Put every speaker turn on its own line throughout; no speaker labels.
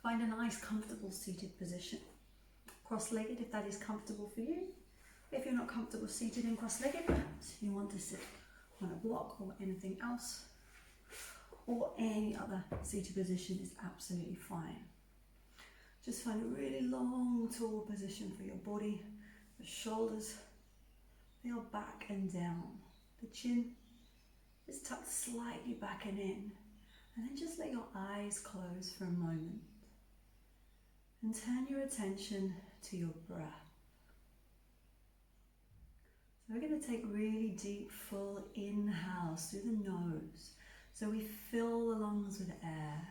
Find a nice comfortable seated position. Cross-legged if that is comfortable for you. If you're not comfortable seated and cross-legged, perhaps you want to sit on a block or anything else, or any other seated position is absolutely fine. Just find a really long, tall position for your body. The shoulders feel back and down. The chin is tucked slightly back and in. And then just let your eyes close for a moment. And turn your attention to your breath. So we're going to take really deep, full inhales through the nose. So we fill the lungs with air.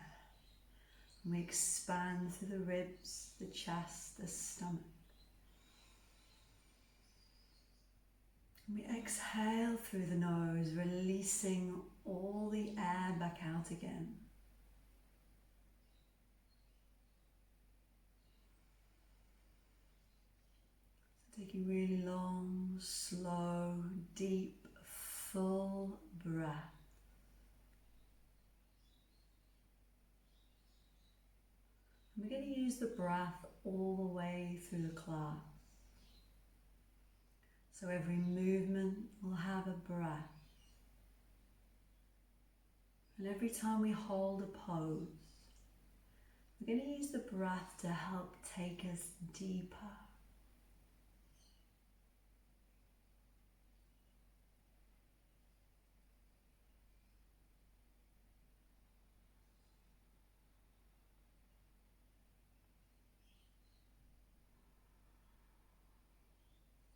And we expand through the ribs, the chest, the stomach. And we exhale through the nose, releasing all the air back out again. So taking really long, slow, deep, full breath. And we're going to use the breath all the way through the class. So every movement will have a breath. And every time we hold a pose, we're going to use the breath to help take us deeper.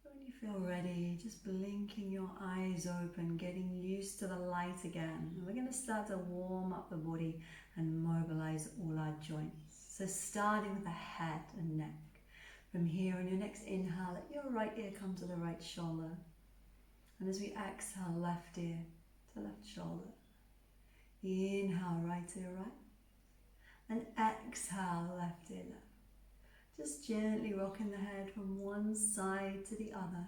When you feel ready, just blinking your eyes open, getting used to the light again. And we're going to start to warm up the body and mobilize all our joints. So starting with the head and neck. From here, on your next inhale, let your right ear come to the right shoulder. And as we exhale, left ear to left shoulder. Inhale, right ear right. And exhale, left ear left. Just gently rocking the head from one side to the other.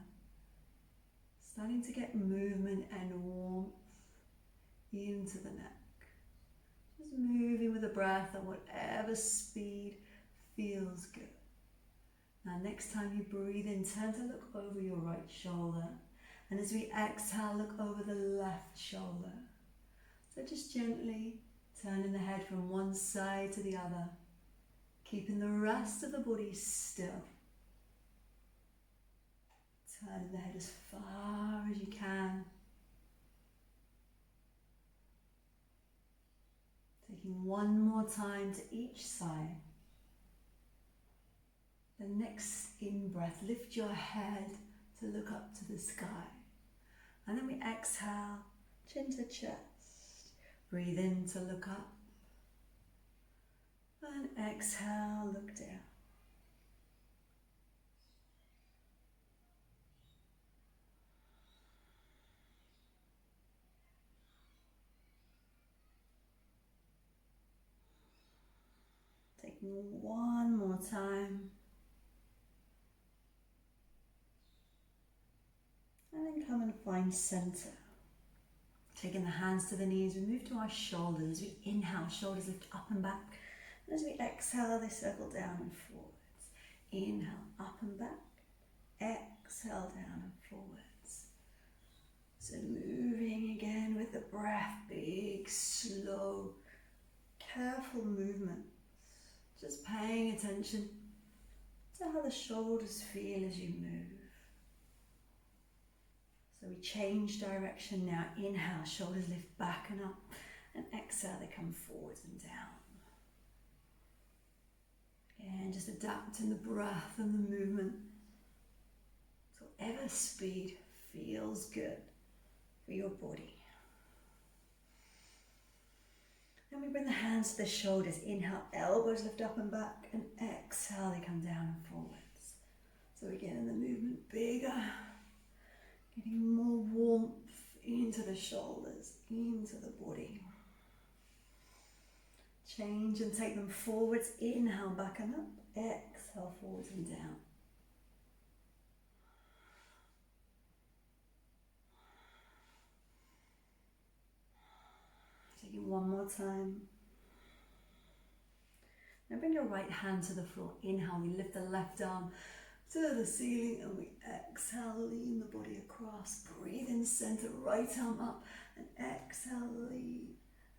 Starting to get movement and warmth into the neck. Just moving with the breath at whatever speed feels good. Now next time you breathe in, turn to look over your right shoulder. And as we exhale, look over the left shoulder. So just gently turning the head from one side to the other. Keeping the rest of the body still. Turning the head as far as you can. Taking one more time to each side. The next in-breath, lift your head to look up to the sky. And then we exhale, chin to chest. Breathe in to look up. And exhale, look down. Taking one more time. And then come and find center. Taking the hands to the knees, we move to our shoulders. We inhale, shoulders lift up and back. And as we exhale, they circle down and forwards. Inhale, up and back. Exhale, down and forwards. So moving again with the breath, big, slow, careful movements. Just paying attention to how the shoulders feel as you move. So we change direction now. Inhale, shoulders lift back and up. And exhale, they come forwards and down. And just adapting the breath and the movement to whatever speed feels good for your body. Then we bring the hands to the shoulders. Inhale, elbows lift up and back. And exhale, they come down and forwards. So again, in the movement, bigger. Getting more warmth into the shoulders, into the body. Change and take them forwards. Inhale, back and up. Exhale, forwards and down. Taking one more time. Now bring your right hand to the floor. Inhale, we lift the left arm to the ceiling and we exhale, lean the body across. Breathe in center, right arm up and exhale, lean.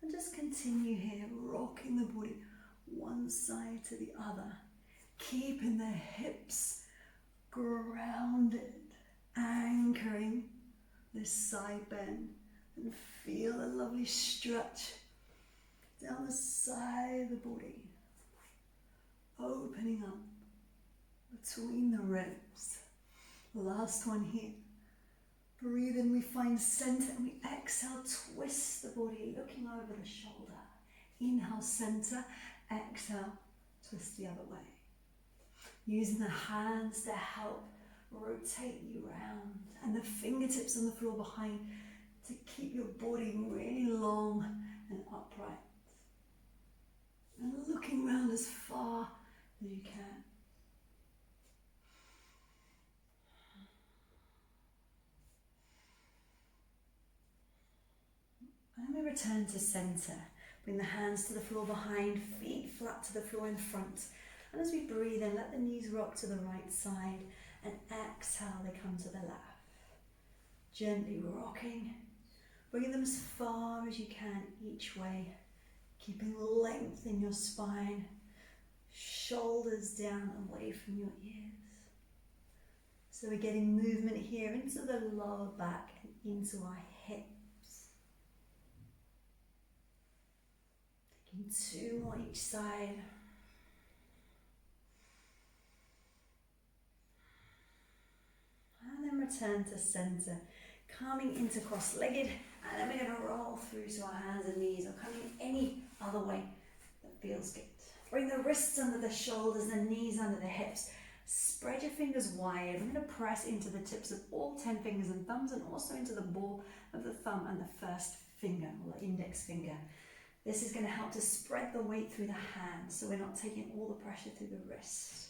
And just continue here, rocking the body one side to the other. Keeping the hips grounded, anchoring this side bend. And feel a lovely stretch down the side of the body. Opening up between the ribs. Last one here. Breathe in, we find center and we exhale, twist the body, looking over the shoulder. Inhale, center, exhale, twist the other way. Using the hands to help rotate you around and the fingertips on the floor behind to keep your body really long and upright. And looking around as far as you can. And we return to center. Bring the hands to the floor behind, feet flat to the floor in front. And as we breathe in, let the knees rock to the right side and exhale, they come to the left. Gently rocking, bringing them as far as you can each way, keeping length in your spine, shoulders down away from your ears. So we're getting movement here into the lower back and into our hips. Taking 2 more each side. And then return to center, coming into cross-legged, and then we're going to roll through to our hands and knees, or coming any other way that feels good. Bring the wrists under the shoulders, the knees under the hips. Spread your fingers wide. We're going to press into the tips of all 10 fingers and thumbs, and also into the ball of the thumb and the first finger, or the index finger. This is going to help to spread the weight through the hands, so we're not taking all the pressure through the wrists.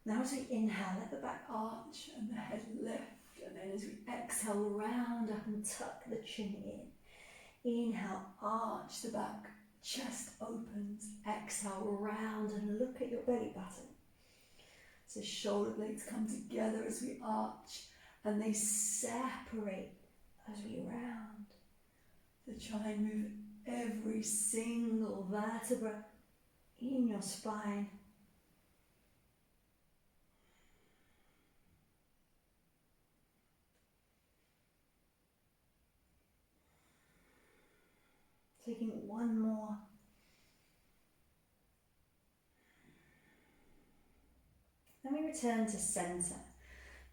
Now as we inhale, let the back arch and the head lift. And then as we exhale, round up and tuck the chin in. Inhale, arch the back, chest opens. Exhale, round and look at your belly button. So shoulder blades come together as we arch and they separate as we round. So try and move every single vertebra in your spine. Taking one more. Then we return to center.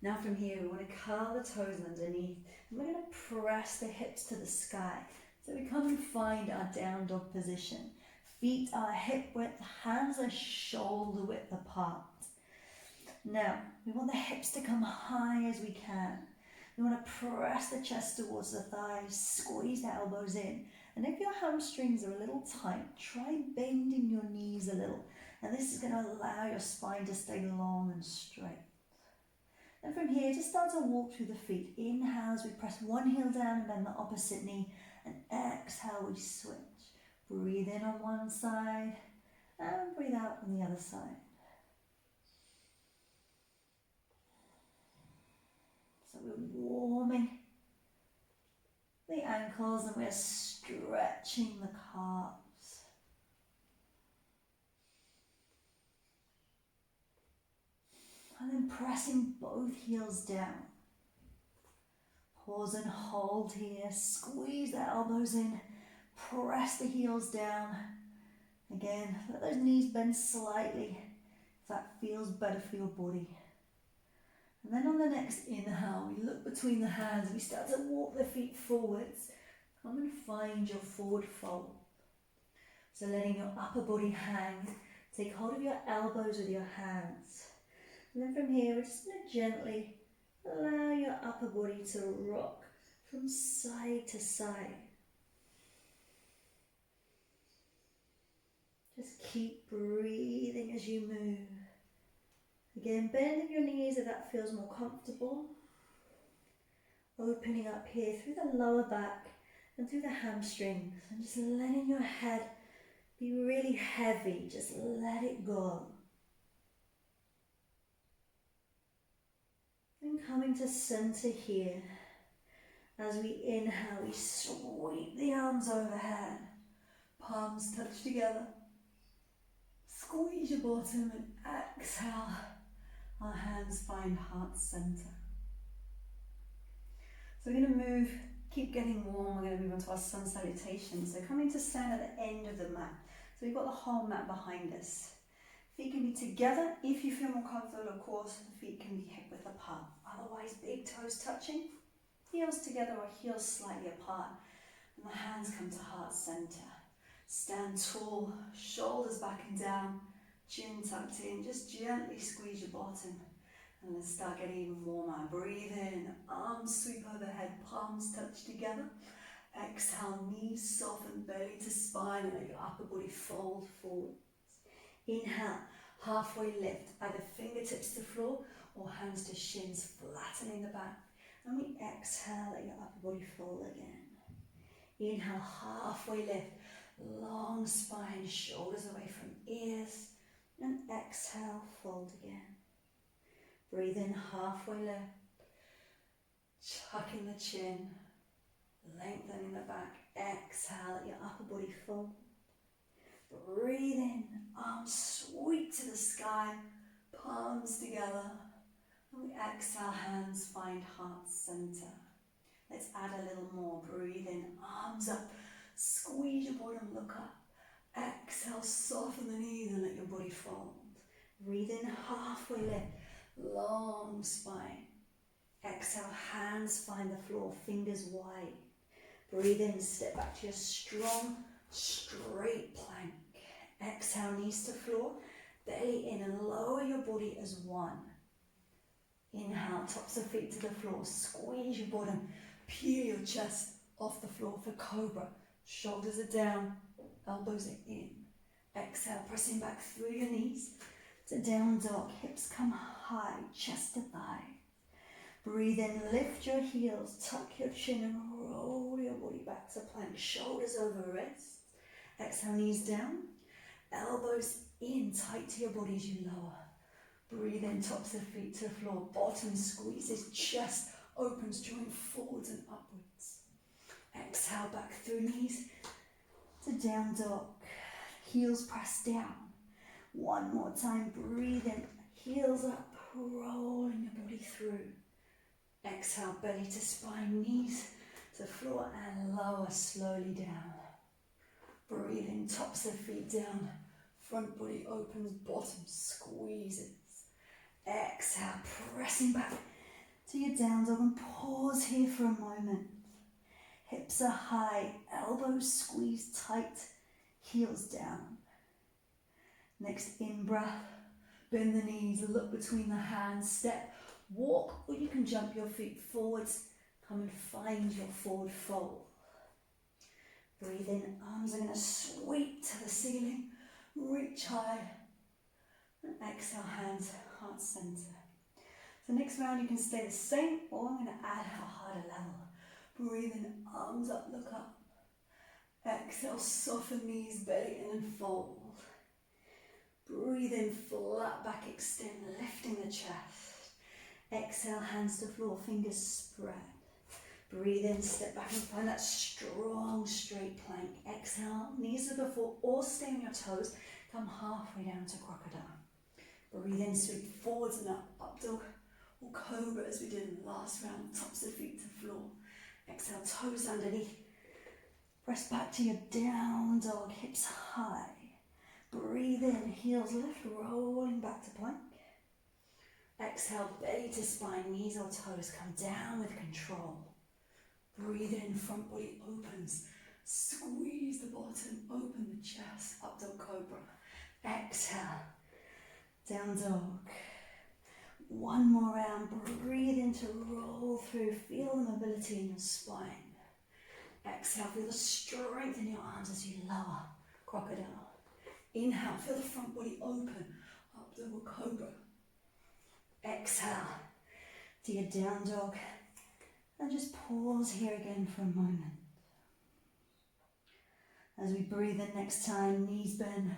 Now from here we want to curl the toes underneath. And we're going to press the hips to the sky. So we come and find our down dog position. Feet are hip width, hands are shoulder width apart. Now we want the hips to come high as we can. We want to press the chest towards the thighs, squeeze the elbows in. And if your hamstrings are a little tight, try bending your knees a little. And this is going to allow your spine to stay long and straight. And from here, just start to walk through the feet. Inhale as we press one heel down and bend the opposite knee. And exhale, we switch. Breathe in on one side and breathe out on the other side. So we're warming the ankles and we're stretching the calves. And then pressing both heels down. Pause and hold here. Squeeze the elbows in. Press the heels down. Again, let those knees bend slightly if that feels better for your body. And then on the next inhale, we look between the hands. We start to walk the feet forwards. Come and find your forward fold. So letting your upper body hang. Take hold of your elbows with your hands. And then from here, we're just going to gently allow your upper body to rock from side to side. Just keep breathing as you move. Again, bending your knees if that feels more comfortable. Opening up here through the lower back and through the hamstrings. And just letting your head
be really heavy. Just let it go. And coming to center here. As we inhale, we sweep the arms overhead. Palms touch together. Squeeze your bottom and exhale. Our hands find heart center. So we're going to move, keep getting warm. We're going to move on to our sun salutation. So coming to stand at the end of the mat. So we've got the whole mat behind us. Feet can be together. If you feel more comfortable, of course, the feet can be hip width apart. Otherwise, big toes touching, heels together or heels slightly apart. And the hands come to heart center. Stand tall, shoulders back and down, chin tucked in. Just gently squeeze your bottom. And let's start getting even warmer. Breathe in, arms sweep overhead, palms touch together. Exhale, knees soften, belly to spine, and let your upper body fold forward. Inhale, halfway lift, either fingertips to floor or hands to shins, flattening the back. And we exhale, let your upper body fold again. Inhale, halfway lift, long spine, shoulders away from ears. And exhale, fold again. Breathe in, halfway lift, tucking the chin, lengthening the back. Exhale, let your upper body fold. Breathe in, arms sweep to the sky, palms together. And we exhale, hands find heart center. Let's add a little more. Breathe in, arms up, squeeze your bottom, look up. Exhale, soften the knees and let your body fold. Breathe in, halfway lift, long spine. Exhale, hands find the floor, fingers wide. Breathe in, step back to your strong, straight plank. Exhale, knees to floor, belly in and lower your body as one. Inhale, tops of feet to the floor, squeeze your bottom, peel your chest off the floor for cobra. Shoulders are down, elbows are in. Exhale, pressing back through your knees to down dog, hips come high, chest to thigh. Breathe in, lift your heels, tuck your chin and roll your body back to plank, shoulders over wrists. Exhale, knees down, elbows in, tight to your body as you lower. Breathe in, tops of feet to the floor, bottom squeezes, chest opens, joint forwards and upwards. Exhale, back through knees to down dog, heels press down. One more time, breathe in, heels up, rolling your body through. Exhale, belly to spine, knees to floor and lower slowly down. Breathe in, tops of feet down, front body opens, bottom squeezes. Exhale, pressing back to your down dog and pause here for a moment. Hips are high, elbows squeeze tight, heels down. Next in breath, bend the knees, look between the hands, step, walk, or you can jump your feet forwards. Come and find your forward fold. Breathe in, arms are going to sweep to the ceiling, reach high, and exhale, hands, heart center. So next round you can stay the same, or I'm going to add a harder level. Breathe in, arms up, look up. Exhale, soften knees, belly in and fold. Breathe in, flat back, extend, lifting the chest. Exhale, hands to floor, fingers spread. Breathe in, step back and find that strong, straight plank. Exhale, knees to the floor or stay on your toes. Come halfway down to crocodile. Breathe in, sweep forwards and up dog or cobra as we did in the last round. Tops of feet to floor. Exhale, toes underneath. Press back to your down dog, hips high. Breathe in, heels lift, rolling back to plank. Exhale, belly to spine, knees or toes come down with control. Breathe in, front body opens. Squeeze the bottom, open the chest, up dog cobra. Exhale, down dog. One more round, breathe in to roll through. Feel the mobility in your spine. Exhale, feel the strength in your arms as you lower, crocodile. Inhale, feel the front body open, up dog cobra. Exhale, to your down dog. And just pause here again for a moment. As we breathe in next time, knees bend,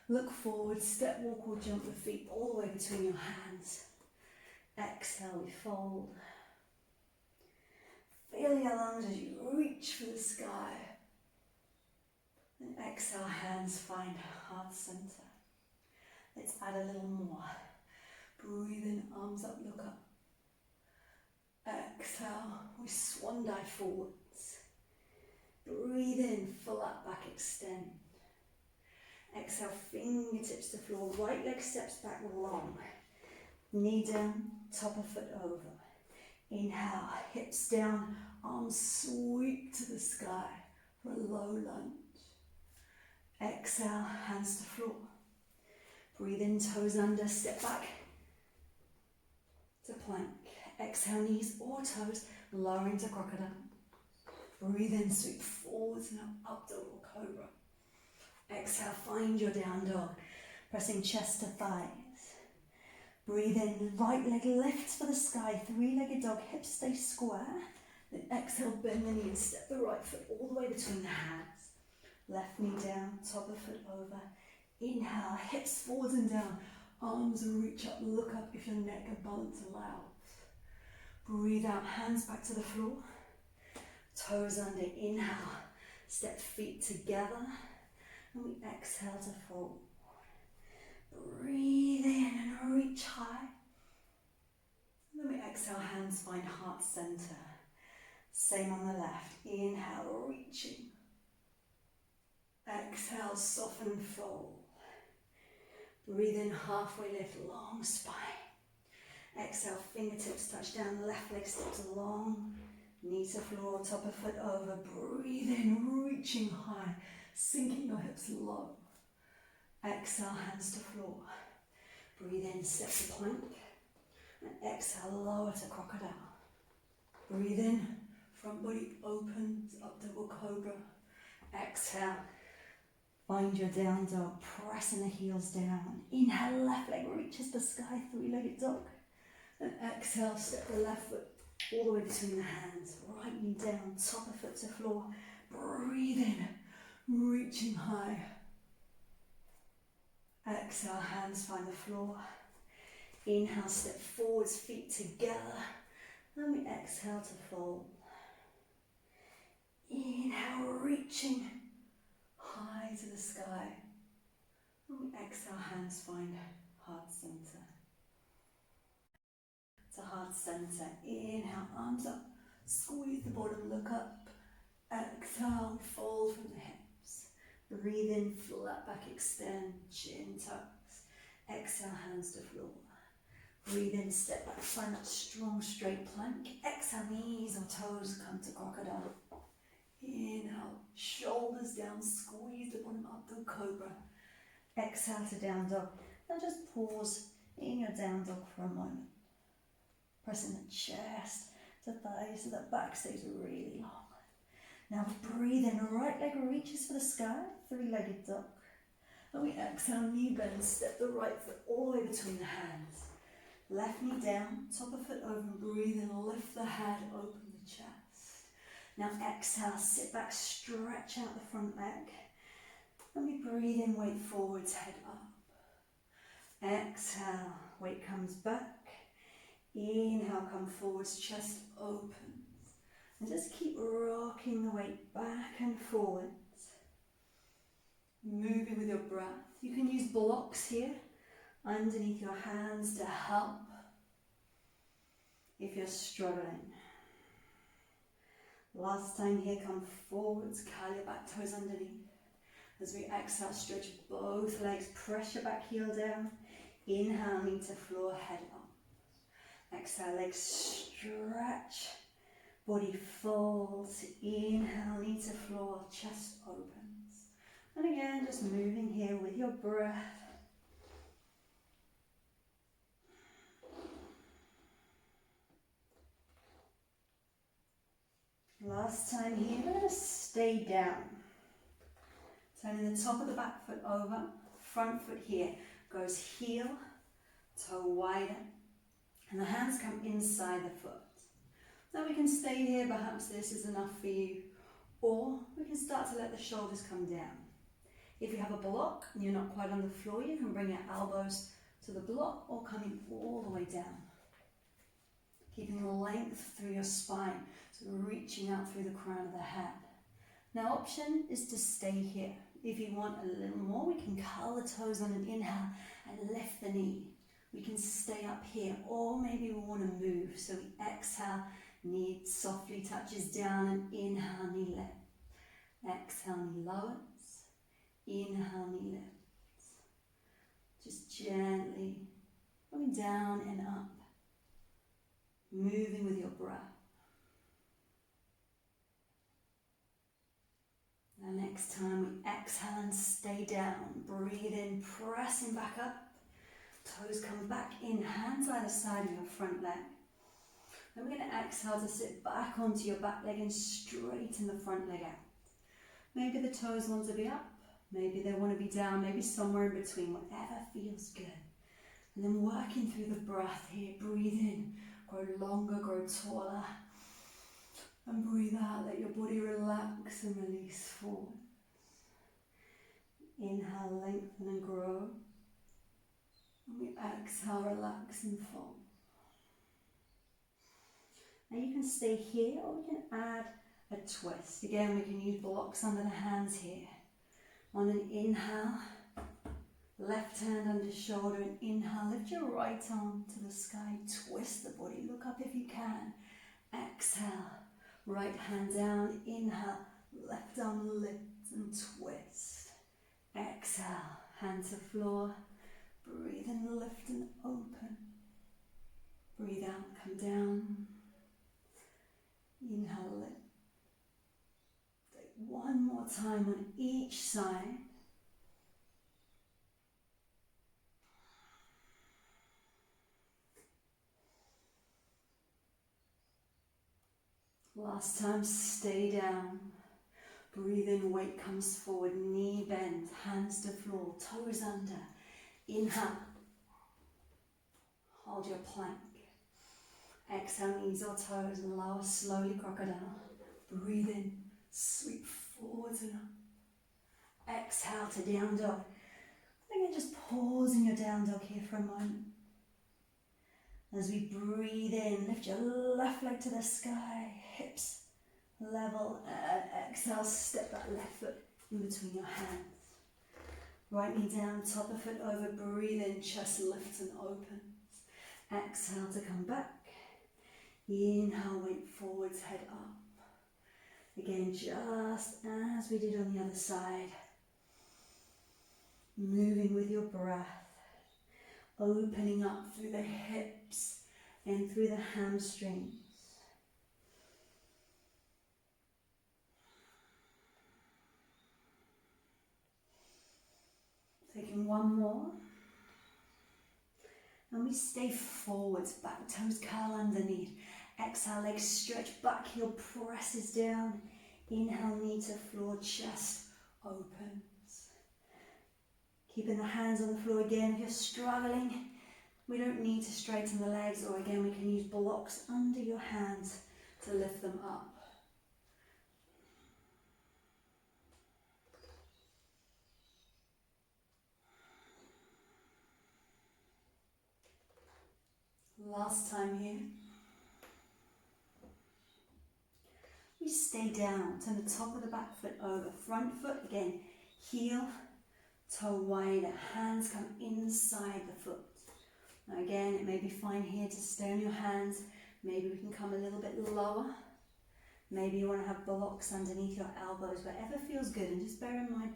look forward, step, walk or jump the feet all the way between your hands. Exhale, we fold. Feel your lungs as you reach for the sky. And exhale, hands find heart center. Let's add a little more. Breathe in, arms up, look up. Exhale, we swan dive forwards. Breathe in, flat back, extend. Exhale, fingertips to floor, right leg steps back long. Knee down, top of foot over. Inhale, hips down, arms sweep to the sky for a low lunge. Exhale, hands to floor. Breathe in, toes under, step back to plank. Exhale, knees or toes, lower into crocodile. Breathe in, sweep forwards and up to cobra. Exhale, find your down dog, pressing chest to thighs. Breathe in, right leg lifts for the sky, three-legged dog, hips stay square. Then exhale, bend the knee and step the right foot all the way between the hands. Left knee down, top of foot over. Inhale, hips forwards and down, arms reach up, look up if your neck and balance allows. Breathe out, hands back to the floor. Toes under, inhale, step feet together. And we exhale to fold. Breathe in and reach high. And then we exhale, hands find heart center. Same on the left. Inhale, reaching. Exhale, soften and fold. Breathe in, halfway lift, long spine. Exhale, fingertips touch down, left leg steps long. Knee to floor, top of foot over. Breathe in, reaching high, sinking your hips low. Exhale, hands to floor. Breathe in, step to plank. And exhale, lower to crocodile. Breathe in, front body opens, up double cobra. Exhale, find your down dog, pressing the heels down. Inhale, left leg reaches the sky, three-legged dog. And exhale, step the left foot all the way between the hands. Right knee down, top of foot to floor. Breathe in, reaching high. Exhale, hands find the floor. Inhale, step forwards, feet together. Then we exhale to fold. Inhale, reaching high to the sky. And we exhale, hands find heart center. To heart center. Inhale, arms up. Squeeze the bottom, look up. Exhale, fold from the hips. Breathe in, flat back, extend, chin tucks. Exhale, hands to floor. Breathe in, step back, find that strong straight plank. Exhale, knees or toes come to crocodile. Inhale, shoulders down, squeeze the bottom up to cobra. Exhale to down dog. Now just pause in your down dog for a moment. Pressing the chest to thighs so that back stays really long. Now breathe in, right leg reaches for the sky, three-legged dog. And we exhale, knee bend, step the right foot all the way between the hands. Left knee down, top of foot open, breathe in, lift the head, open the chest. Now exhale, sit back, stretch out the front leg. And we breathe in, weight forwards, head up. Exhale, weight comes back. Inhale, come forwards, chest opens. And just keep rocking the weight back and forwards. Moving with your breath. You can use blocks here underneath your hands to help if you're struggling. Last time here, come forwards, curl your back toes underneath. As we exhale, stretch both legs, pressure back, heel down. Inhale, knee to floor, head up. Exhale, legs stretch, body folds. Inhale, knee to floor, chest opens. And again, just moving here with your breath. Last time here, we're going to stay down. Turning the top of the back foot over, front foot here goes heel, toe wider, and the hands come inside the foot. Now we can stay here, perhaps this is enough for you, Or we can start to let the shoulders come down. If you have a block and you're not quite on the floor, you can bring your elbows to the block or coming all the way down. Keeping length through your spine, so reaching out through the crown of the head. Now option is to stay here. If you want a little more, we can curl the toes on an inhale and lift the knee. We can stay up here, or maybe we want to move. So we exhale, knee softly touches down, and inhale, knee lifts. Exhale, knee lowers. Inhale, knee lifts. Just gently going down and up. Moving with your breath. Now next time we exhale and stay down. Breathe in, pressing back up. Toes come back in, hands either side of your front leg. Then we're going to exhale to sit back onto your back leg and straighten the front leg out. Maybe the toes want to be up, maybe they want to be down, maybe somewhere in between, whatever feels good. And then working through the breath here, breathe in, grow longer, grow taller. And breathe out, let your body relax and release forward. Inhale, lengthen and grow. And we exhale, relax and fold. Now you can stay here or we can add a twist. Again, we can use blocks under the hands here. On an inhale, left hand under shoulder, and inhale, lift your right arm to the sky, twist the body, look up if you can. Exhale, right hand down, inhale, left arm lift and twist. Exhale, hand to floor. Breathe in, lift and open. Breathe out, come down. Inhale, lift. Take one more time on each side. Last time, stay down. Breathe in, weight comes forward, knee bend, hands to floor, toes under. Inhale, hold your plank. Exhale, knees or toes, and lower slowly, crocodile. Breathe in, sweep forwards and up. Exhale to down dog. Again, just pause in your down dog here for a moment. As we breathe in, lift your left leg to the sky, hips level, and exhale, step that left foot in between your hands. Right knee down, top of foot over, breathe in, chest lifts and opens. Exhale to come back. Inhale, weight forwards, head up. Again, just as we did on the other side. Moving with your breath. Opening up through the hips and through the hamstrings. Taking one more. And we stay forwards, back toes curl underneath. Exhale, legs stretch back, heel presses down. Inhale, knee to floor, chest opens. Keeping the hands on the floor again. If you're struggling, we don't need to straighten the legs, or again, we can use blocks under your hands to lift them up. Last time here. We stay down, turn the top of the back foot over, front foot again, heel, toe wider, hands come inside the foot. Now again, it may be fine here to stay on your hands, maybe we can come a little bit lower, maybe you want to have blocks underneath your elbows, whatever feels good, and just bear in mind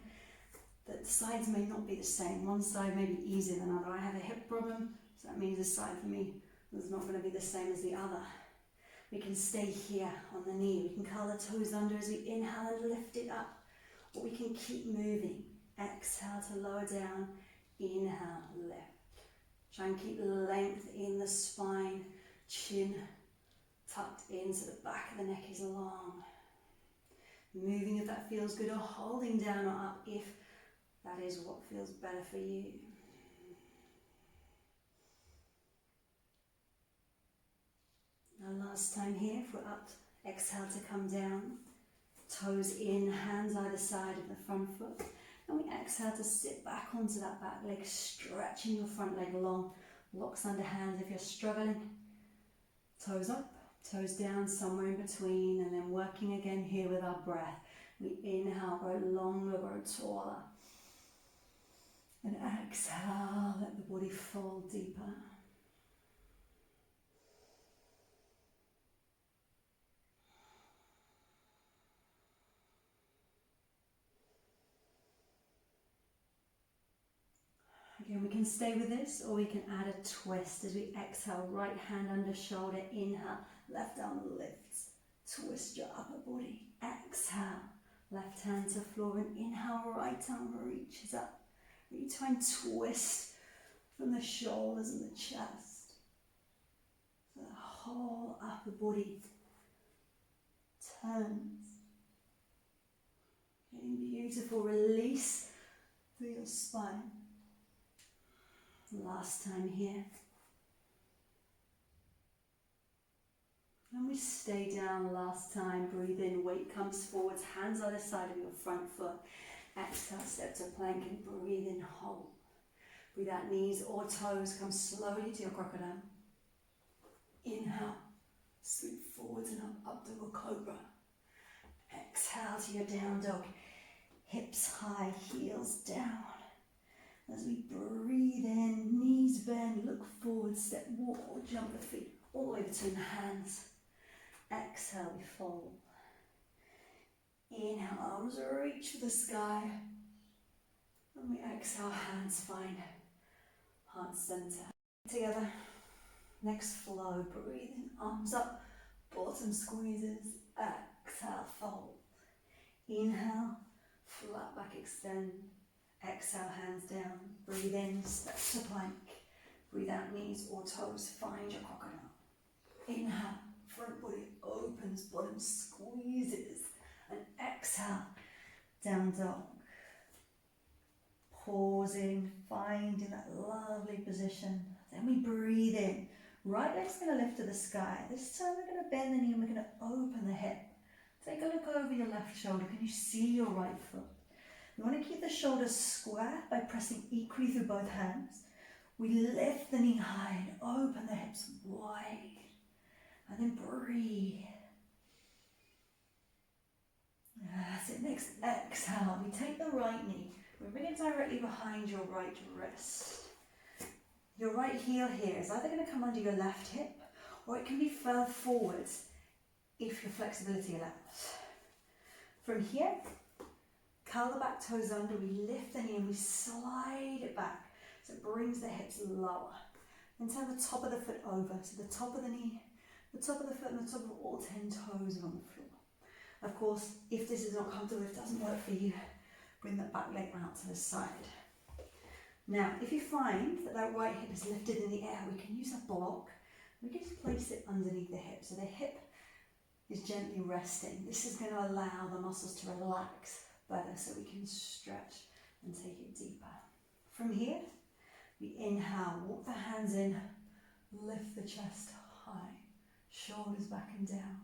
that the sides may not be the same. One side may be easier than another. I have a hip problem, so that means this side for me is not going to be the same as the other. We can stay here on the knee. We can curl the toes under as we inhale and lift it up. Or we can keep moving. Exhale to lower down. Inhale, lift. Try and keep length in the spine. Chin tucked in so the back of the neck is long. Moving if that feels good, or holding down or up if that is what feels better for you. Now last time here, if we're up, exhale to come down. Toes in, hands either side of the front foot. And we exhale to sit back onto that back leg, stretching your front leg long. Locks under hands if you're struggling. Toes up, toes down, somewhere in between, and then working again here with our breath. We inhale, grow longer, grow taller. And exhale, let the body fold deeper. Again, we can stay with this, or we can add a twist as we exhale. Right hand under shoulder, inhale, left arm lifts. Twist your upper body. Exhale, left hand to floor, and inhale, right arm reaches up. Really try and twist from the shoulders and the chest. So the whole upper body turns. Getting beautiful release through your spine. Last time here. And we stay down last time. Breathe in, weight comes forwards, hands either side of your front foot. Exhale, step to plank and breathe in, hold. Breathe out, knees or toes, come slowly to your crocodile. Inhale, sweep forwards and up, Upward Cobra. Exhale to your down dog. Hips high, heels down. As we breathe in, knees bend, look forward, step, walk or jump the feet all the way between the hands. Exhale, we fold. Inhale, arms reach for the sky. And we exhale, hands find heart center. Together, next flow, breathe in, arms up, bottom squeezes. Exhale, fold. Inhale, flat back extend. Exhale, hands down. Breathe in, step to plank. Breathe out, knees or toes, find your crocodile. Inhale, front body opens, bottom squeezes. And exhale, down dog. Pausing, finding that lovely position. Then we breathe in. Right leg's going to lift to the sky. This time we're going to bend the knee and we're going to open the hip. Take a look over your left shoulder. Can you see your right foot? You want to keep the shoulders square by pressing equally through both hands. We lift the knee high and open the hips wide. And then breathe. That's it. Next exhale. We take the right knee. We bring it directly behind your right wrist. Your right heel here is either going to come under your left hip or it can be further forwards if your flexibility allows. From here, curl the back toes under, we lift the knee and we slide it back so it brings the hips lower. Then turn the top of the foot over, so the top of the knee, the top of the foot and the top of all 10 toes are on the floor. Of course, if this is not comfortable, if it doesn't work for you, bring that back leg out to the side. Now, if you find that that right hip is lifted in the air, we can use a block. We can just place it underneath the hip, so the hip is gently resting. This is going to allow the muscles to relax better so we can stretch and take it deeper. From here, we inhale, walk the hands in, lift the chest high, shoulders back and down.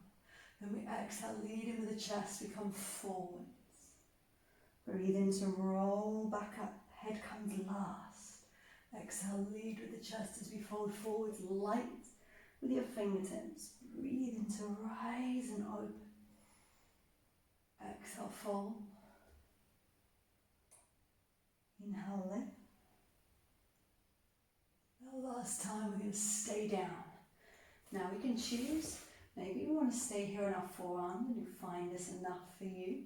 Then we exhale, lead in with the chest, we come forwards. Breathe in to roll back up, head comes last. Exhale, lead with the chest as we fold forwards, light with your fingertips. Breathe in to rise and open. Exhale, fold. Inhale, lift. The last time we're going to stay down. Now we can choose, maybe we want to stay here on our forearm and you find this enough for you,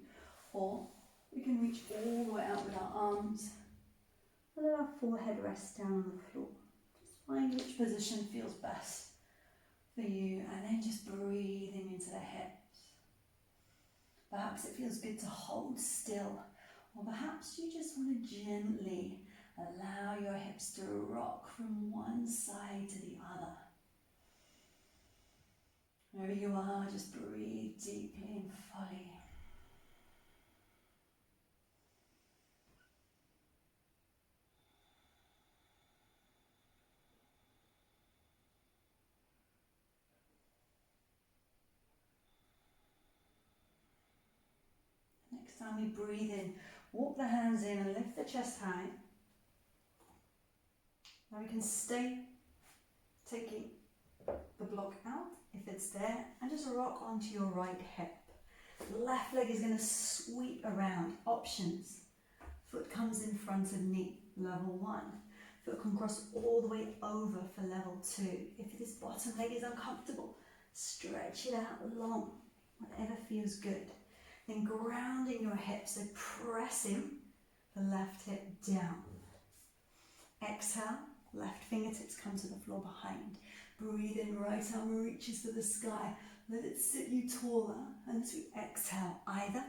or we can reach all the way out with our arms and let our forehead rest down on the floor. Just find which position feels best for you and then just breathing into the hips. Perhaps it feels good to hold still, or perhaps you just want to gently allow your hips to rock from one side to the other. Wherever you are, just breathe deeply and fully. time we breathe in, walk the hands in and lift the chest high. Now we can stay taking the block out if it's there and just rock onto your right hip. Left leg is going to sweep around. Options. Foot comes in front of knee, level 1. Foot can cross all the way over for level 2. If this bottom leg is uncomfortable, stretch it out long, whatever feels good. Then grounding your hips, so pressing the left hip down. Exhale, left fingertips come to the floor behind. Breathe in, right arm reaches for the sky. Let it sit you taller. And as we exhale, either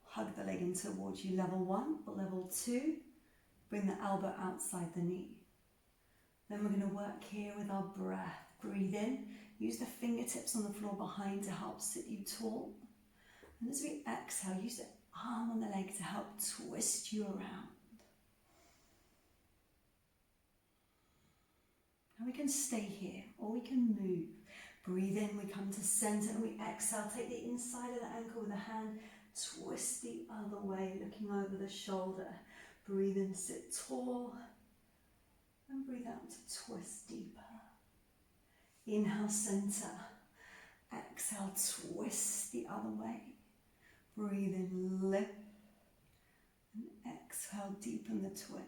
hug the leg in towards you, level 1 or level 2. Bring the elbow outside the knee. Then we're going to work here with our breath. Breathe in. Use the fingertips on the floor behind to help sit you tall. And as we exhale, use the arm on the leg to help twist you around. And we can stay here or we can move. Breathe in, we come to center and we exhale. Take the inside of the ankle with a hand. Twist the other way, looking over the shoulder. Breathe in, sit tall. And breathe out to twist deeper. Inhale, center. Exhale, twist the other way. Breathe in, lift. And exhale, deepen the twist.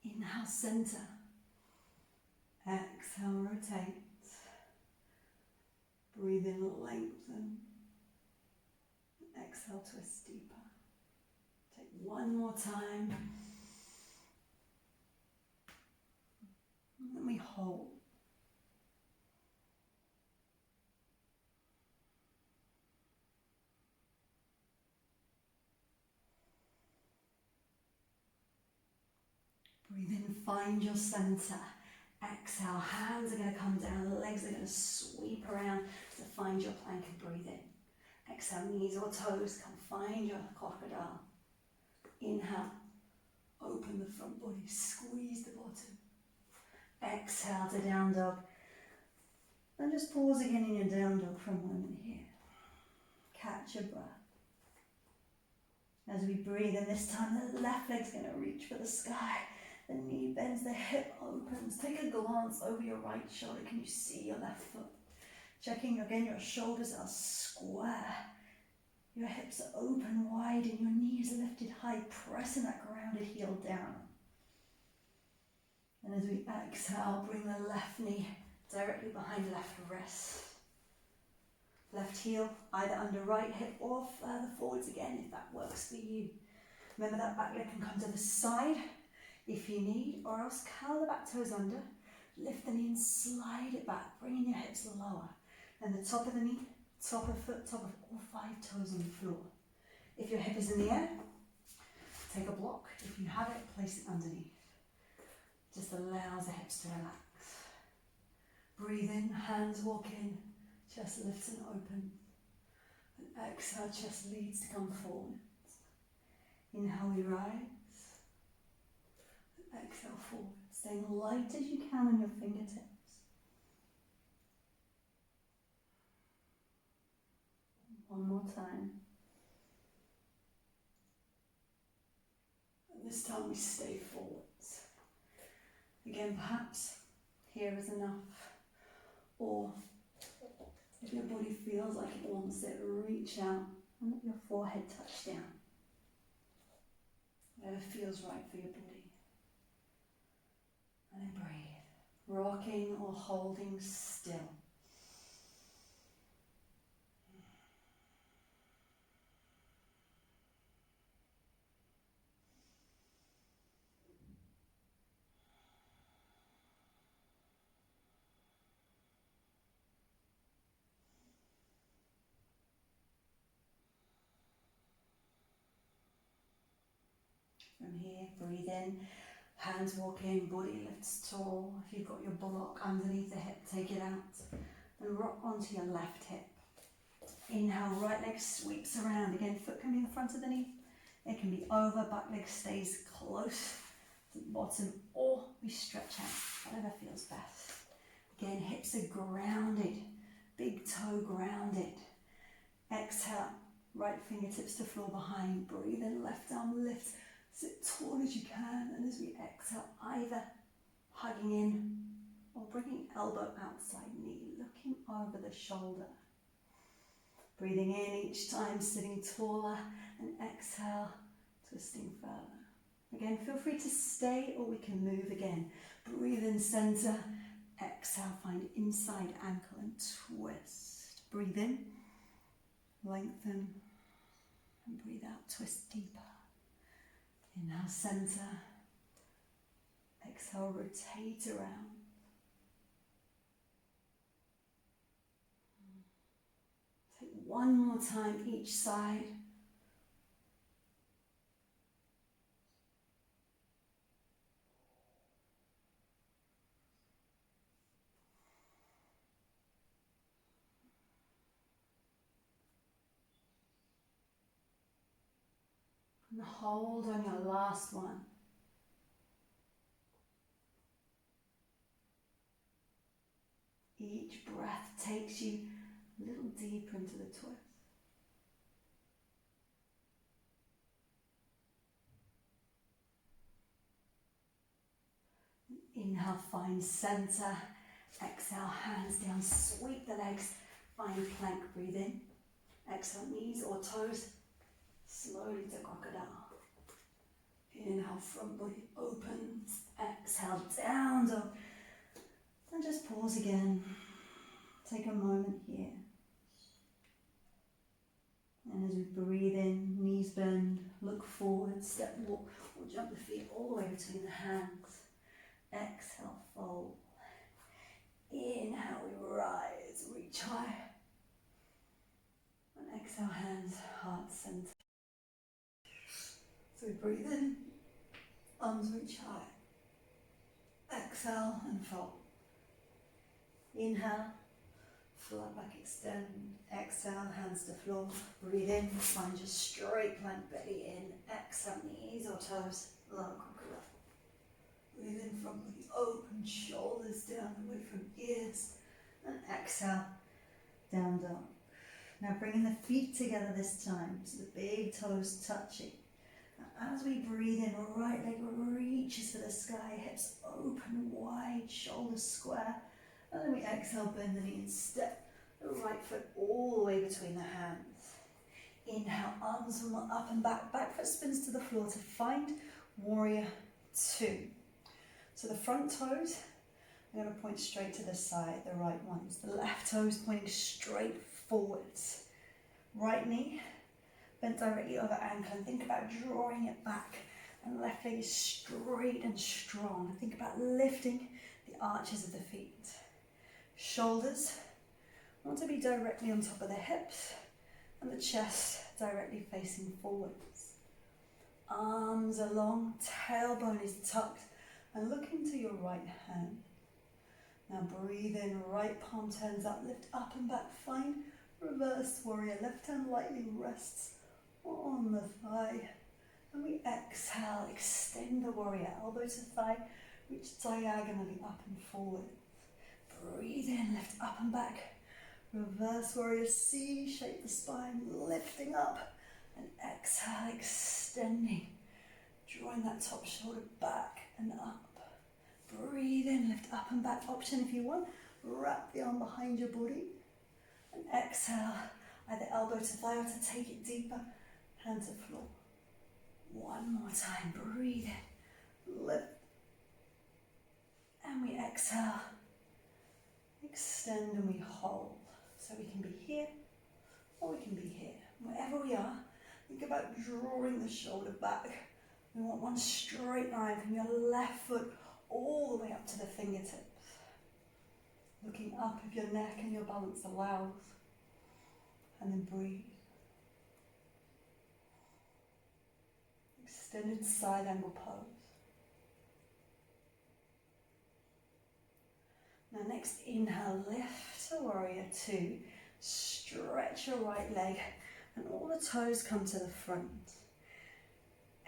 Inhale, center. Exhale, rotate. Breathe in, lengthen. Exhale, twist deeper. Take one more time. And then we hold. Breathe in, find your center. Exhale, hands are going to come down, legs are going to sweep around to find your plank and breathe in. Exhale, knees or toes, come find your crocodile. Inhale, open the front body, squeeze the bottom. Exhale to down dog. And just pause again in your down dog for a moment here. Catch your breath. As we breathe, and this time the left leg's going to reach for the sky. The knee bends, the hip opens. Take a glance over your right shoulder. Can you see your left foot? Checking again, your shoulders are square. Your hips are open wide and your knees lifted high, pressing that grounded heel down. And as we exhale, bring the left knee directly behind left wrist. Left heel either under right hip or further forwards again if that works for you. Remember that back leg can come to the side if you need, or else curl the back toes under, lift the knee and slide it back, bringing your hips lower. And the top of the knee, top of foot, top of all 5 toes on the floor. If your hip is in the air, take a block. If you have it, place it underneath. Just allows the hips to relax. Breathe in, hands walk in, chest lifts and open. And exhale, chest leads to come forward. Inhale, we rise. Exhale, forward. Staying light as you can on your fingertips. One more time. And this time we stay forwards. Again, perhaps here is enough. Or if your body feels like it wants it, reach out and let your forehead touch down. Whatever feels right for your body. And then breathe, rocking or holding still. From here, breathe in. Hands walk in, body lifts tall. If you've got your block underneath the hip, take it out. And rock onto your left hip. Inhale, right leg sweeps around. Again, foot can be in front of the knee. It can be over, back leg stays close to the bottom, or we stretch out, whatever feels best. Again, hips are grounded, big toe grounded. Exhale, Right fingertips to floor behind. Breathe in, left arm lifts. Sit tall as you can. And as we exhale, either hugging in or bringing elbow outside knee, looking over the shoulder. Breathing in each time, sitting taller, and exhale, twisting further. Again, feel free to stay or we can move again. Breathe in center, exhale, find inside ankle and twist. Breathe in, lengthen, and breathe out, twist deeper. Inhale, center, exhale, rotate around. Take one more time each side. And hold on your last one. Each breath takes you a little deeper into the twist. Inhale, find center. Exhale, hands down, sweep the legs. Find plank, breathe in. Exhale, knees or toes. Slowly to crocodile. Inhale, front body opens. Exhale, down dog. And just pause again. Take a moment here. And as we breathe in, knees bend, look forward, step walk, or jump the feet all the way between the hands. Exhale, fold. Inhale, we rise, reach high. And exhale, hands, heart center. So we breathe in, arms reach high. Exhale and fold. Inhale, flat back extend. Exhale, hands to floor. Breathe in, find your straight plank, belly in. Exhale, knees or toes, low crocodile. Breathe in, front body open, shoulders down away from ears. And exhale, down dog. Now bringing the feet together this time, so the big toes touching. As we breathe in, right leg reaches for the sky, hips open wide, shoulders square. And then we exhale, bend the knee and step the right foot all the way between the hands. Inhale, arms up and back foot spins to the floor to find warrior two. So the front toes are going to point straight to the side, the right ones. The left toes pointing straight forwards. Right knee bent directly over ankle, and think about drawing it back. And left leg is straight and strong. Think about lifting the arches of the feet. Shoulders want to be directly on top of the hips, and the chest directly facing forwards. Arms are long, tailbone is tucked, and look into your right hand. Now breathe in, right palm turns up, lift up and back, find reverse warrior. Left hand lightly rests on the thigh. And we exhale, extend the warrior, elbow to thigh, reach diagonally up and forward. Breathe in, lift up and back. Reverse warrior, C, shape the spine, lifting up. And exhale, extending, drawing that top shoulder back and up. Breathe in, lift up and back. Option if you want, wrap the arm behind your body. And exhale, either elbow to thigh or to take it deeper, hand to floor. One more time, breathe in, lift. And we exhale, extend and we hold. So we can be here or we can be here. Wherever we are, think about drawing the shoulder back. We want one straight line from your left foot all the way up to the fingertips. Looking up if your neck and your balance allows. And then breathe. Extended side angle pose. Now next inhale, lift to warrior two. Stretch your right leg and all the toes come to the front.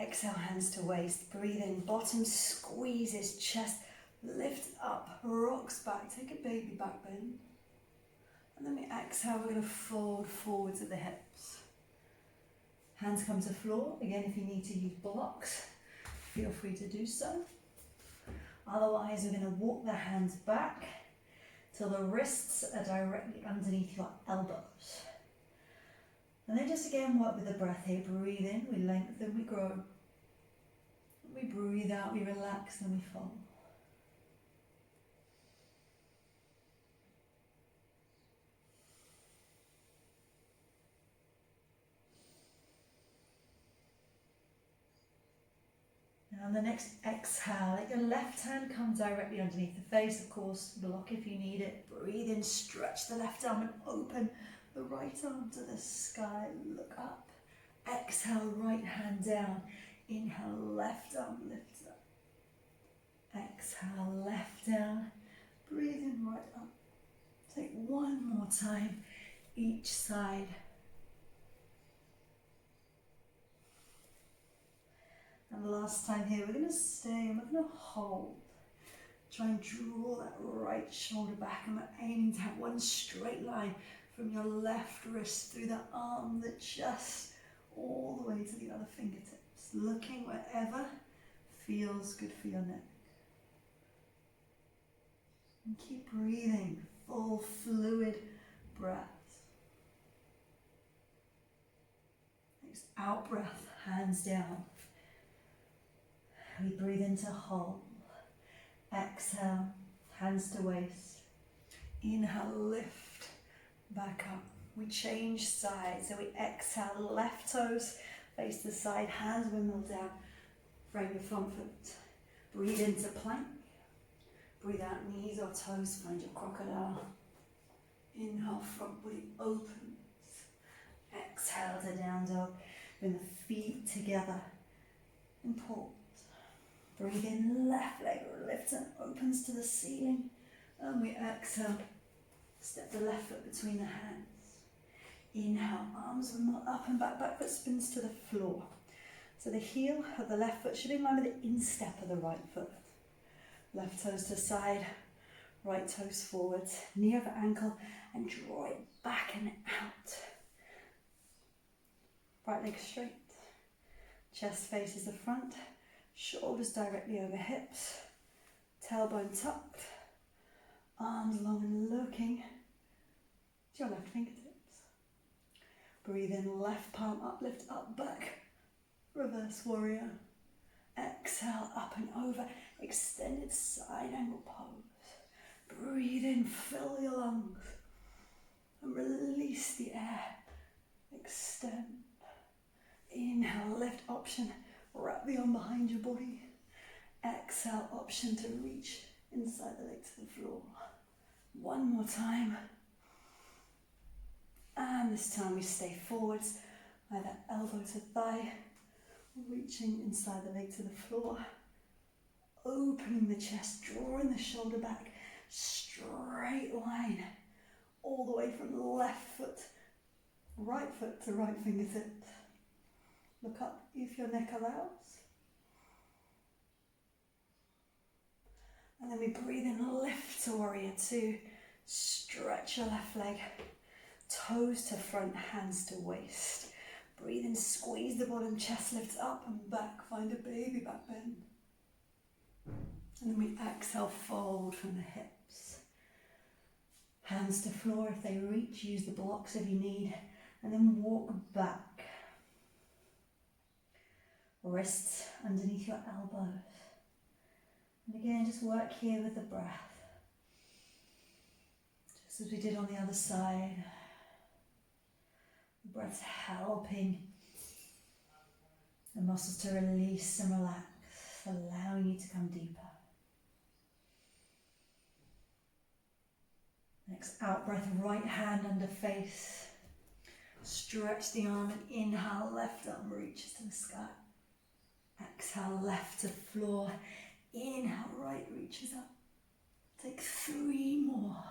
Exhale, hands to waist. Breathe in, bottom squeezes, chest lift up, rocks back. Take a baby back bend. And then we exhale, we're going to fold forwards at the hips.
Hands come to floor. Again, if you need to use blocks, feel free to do so. Otherwise, we're going to walk the hands back till the wrists are directly underneath your elbows. And then just again work with the breath here. Breathe in, we lengthen, we grow. We breathe out, we relax, and we fall. Now on the next exhale, let your left hand come directly underneath the face. Of course, block if you need it. Breathe in, stretch the left arm and open the right arm to the sky. Look up. Exhale, right hand down. Inhale, left arm lifts up. Exhale, left down. Breathe in, right up. Take one more time, each side. And the last time here, we're going to stay and we're going to hold. Try and draw that right shoulder back, and we're aiming to have one straight line from your left wrist through the arm, the chest, all the way to the other fingertips. Looking wherever feels good for your neck. And keep breathing, full fluid breaths. Next out breath, hands down. We breathe into hold. Exhale, hands to waist. Inhale, lift back up. We change sides. So we exhale, left toes face the side, hands windmill down. Frame your front foot. Breathe into plank. Breathe out, knees or toes, find your crocodile. Inhale, front body opens. Exhale to down dog. Bring the feet together and pause. Breathe in, left leg lifts and opens to the ceiling. And we exhale, step the left foot between the hands. Inhale, arms up and back foot spins to the floor. So the heel of the left foot should be in line with the instep of the right foot. Left toes to side, right toes forwards, knee over ankle, and draw it back and out. Right leg straight, chest faces the front, shoulders directly over hips, tailbone tucked, arms long and looking to your left fingertips. Breathe in, left palm uplift, up, back, reverse warrior. Exhale, up and over, extended side angle pose. Breathe in, fill your lungs, and release the air. Extend. Inhale, lift option, wrap the arm behind your body. Exhale, option to reach inside the leg to the floor. One more time. And this time we stay forwards, either elbow to thigh, reaching inside the leg to the floor, opening the chest, drawing the shoulder back, straight line, all the way from the left foot, right foot to right fingertips. Look up if your neck allows. And then we breathe in, lift to warrior two, stretch your left leg, toes to front, hands to waist. Breathe in, squeeze the bottom, chest lifts up and back, find a baby back bend. And then we exhale, fold from the hips. Hands to floor if they reach, use the blocks if you need, and then walk back. Wrists underneath your elbows. And again, just work here with the breath. Just as we did on the other side. The breath's helping the muscles to release and relax, allowing you to come deeper. Next out breath, right hand under face. Stretch the arm and inhale, left arm reaches to the sky. Exhale, left to floor. Inhale, right reaches up. Take 3 more.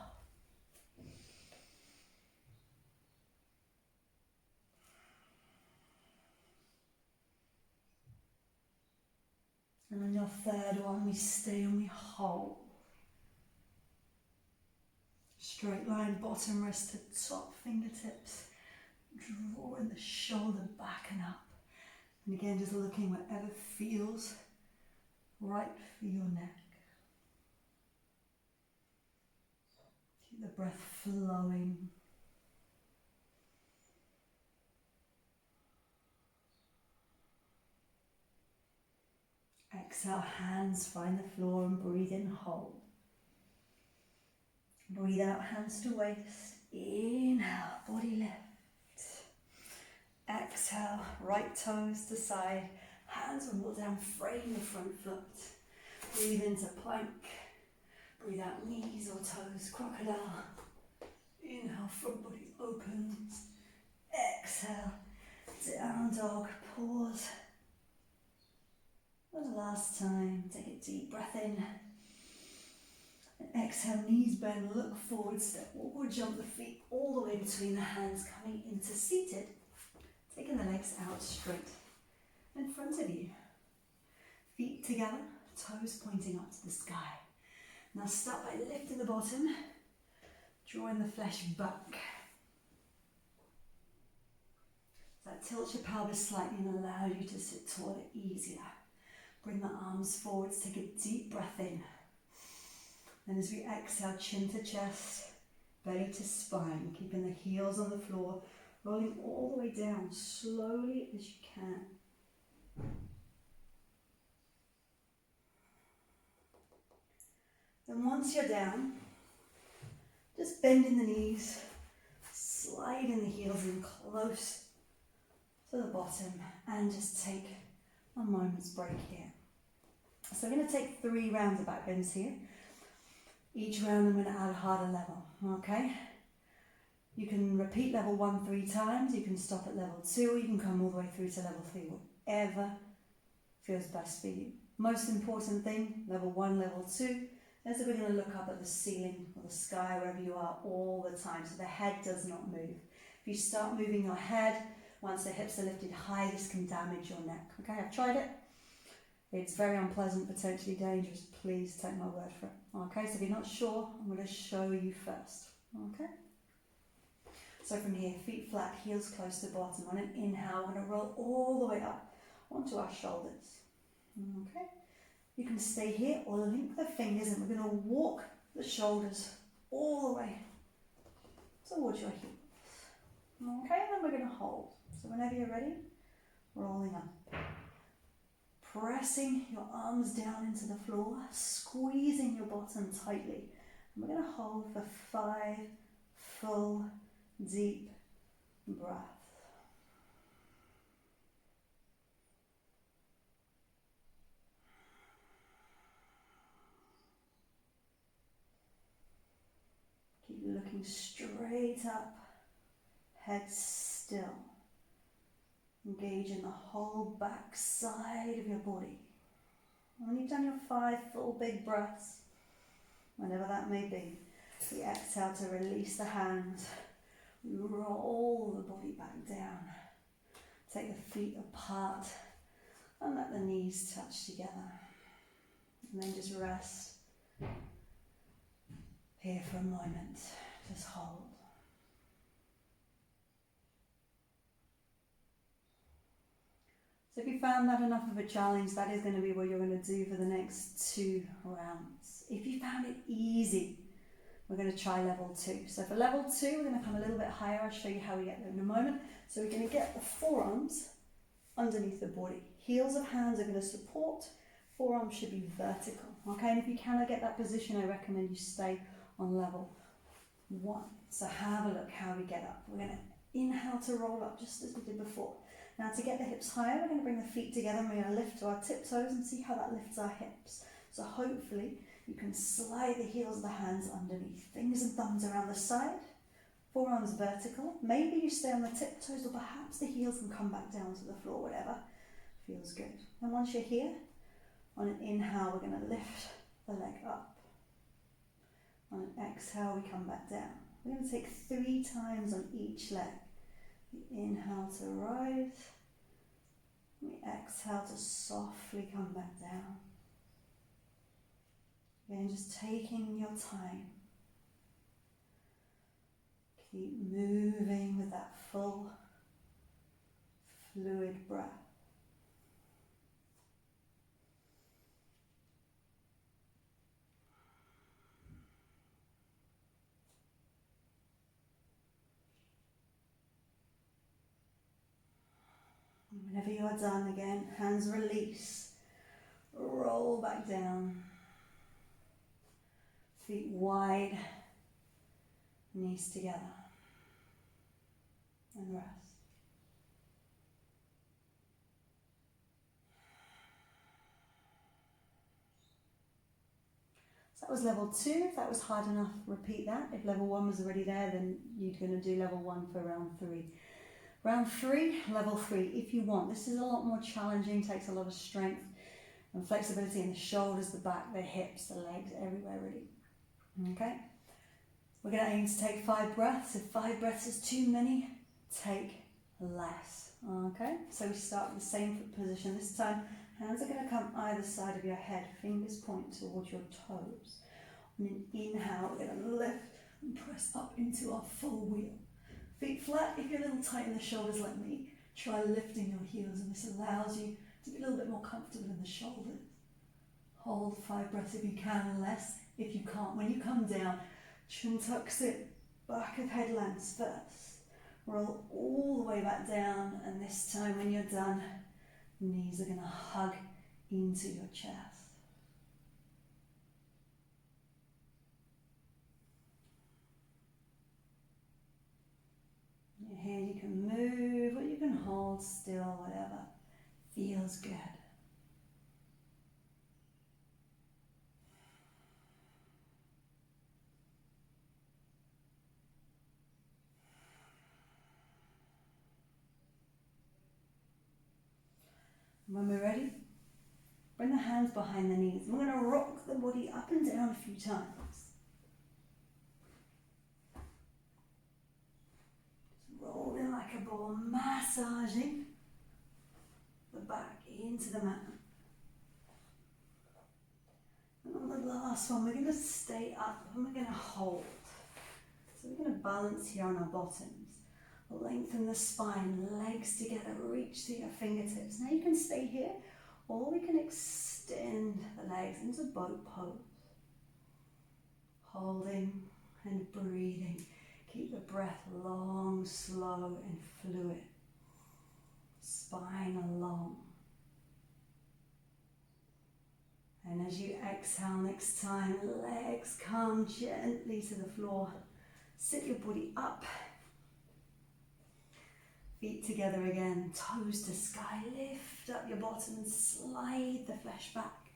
And on your third one, we stay and we hold. Straight line, bottom wrist to top fingertips.
Drawing the shoulder back and up. And again, just looking wherever feels right for your neck. Keep the breath flowing. Exhale, hands find the floor and breathe in, hold. Breathe out, hands to waist. Inhale, body lift. Exhale, right toes to side. Hands will roll down, frame the front foot. Breathe into plank. Breathe out, knees or toes, crocodile. Inhale, front body opens. Exhale, down dog, pause. For the last time, take a deep breath in. And exhale, knees bend, look forward, step forward, jump the feet all the way between the hands, coming into seated. Taking the legs out straight in front of you. Feet together, toes pointing up to the sky. Now start by lifting the bottom, drawing the flesh back. That tilts your pelvis slightly and allows you to sit taller easier. Bring the arms forwards, take a deep breath in. And as we exhale, chin to chest, belly to spine, keeping the heels on the floor, rolling all the way down, slowly as you can. Then once you're down, just bending the knees, sliding the heels in close to the bottom, and just take a moment's break here. So we're going to take 3 rounds of back bends here. Each round I'm going to add a harder level, okay? You can repeat level 1 3 times, you can stop at level 2, or you can come all the way through to level 3, whatever feels best for you. Most important thing, level 1, level 2, is that we're going to look up at the ceiling or the sky, wherever you are, all the time, so the head does not move. If you start moving your head, once the hips are lifted high, this can damage your neck. Okay, I've tried it. It's very unpleasant, potentially dangerous. Please take my word for it. Okay, so if you're not sure, I'm going to show you first. Okay? So from here, feet flat, heels close to bottom. On an inhale, we're going to roll all the way up onto our shoulders. Okay? You can stay here or link the fingers, and we're going to walk the shoulders all the way towards your heels. Okay, and then we're going to hold. So whenever you're ready, rolling up. Pressing your arms down into the floor, squeezing your bottom tightly. And we're going to hold for 5 full, deep breaths. Keep looking straight up, head still. Engage in the whole back side of your body. When you've done your 5 full big breaths, whenever that may be, we exhale to release the hands. We roll the body back down. Take the feet apart and let the knees touch together. And then just rest here for a moment. Just hold. So if you found that enough of a challenge, that is going to be what you're going to do for the next 2 rounds. If you found it easy, we're going to try level 2. So for level 2, we're going to come a little bit higher. I'll show you how we get there in a moment. So we're going to get the forearms underneath the body. Heels of hands are going to support. Forearms should be vertical. Okay, and if you cannot get that position, I recommend you stay on level 1. So have a look how we get up. We're going to inhale to roll up, just as we did before. Now to get the hips higher, we're going to bring the feet together and we're going to lift to our tiptoes and see how that lifts our hips. So hopefully you can slide the heels of the hands underneath. Fingers and thumbs around the side, forearms vertical. Maybe you stay on the tiptoes, or perhaps the heels can come back down to the floor, whatever feels good. And once you're here, on an inhale, we're going to lift the leg up. On an exhale, we come back down. We're going to take 3 times on each leg. We inhale to rise. We exhale to softly come back down. Again, just taking your time. Keep moving with that full fluid breath. Whenever you are done again, hands release, roll back down, feet wide, knees together, and rest. So that was level 2. If that was hard enough, repeat that. If level 1 was already there, then you're going to do level 1 for round 3. Round 3, level 3, if you want. This is a lot more challenging, takes a lot of strength and flexibility in the shoulders, the back, the hips, the legs, everywhere really. Okay? We're going to aim to take 5 breaths. If 5 breaths is too many, take less. Okay? So we start in the same position. This time, hands are going to come either side of your head. Fingers point towards your toes. On an inhale, we're going to lift and press up into our full wheel. Feet flat. If you're a little tight in the shoulders like me, try lifting your heels, and this allows you to be a little bit more comfortable in the shoulders. Hold 5 breaths if you can, less if you can't. When you come down, chin tucks it, back of head lands first. Roll all the way back down, and this time when you're done, knees are going to hug into your chest. Here you can move, or you can hold still, whatever feels good. When we're ready, bring the hands behind the knees. We're going to rock the body up and down a few times. Rolling like a ball, massaging the back into the mat. And on the last one, we're going to stay up and we're going to hold. So we're going to balance here on our bottoms. Lengthen the spine, legs together, reach to your fingertips. Now you can stay here, or we can extend the legs into boat pose. Holding and breathing. Keep the breath long, slow and fluid. Spine long. And as you exhale next time, legs come gently to the floor. Sit your body up. Feet together again, toes to sky. Lift up your bottom and slide the flesh back.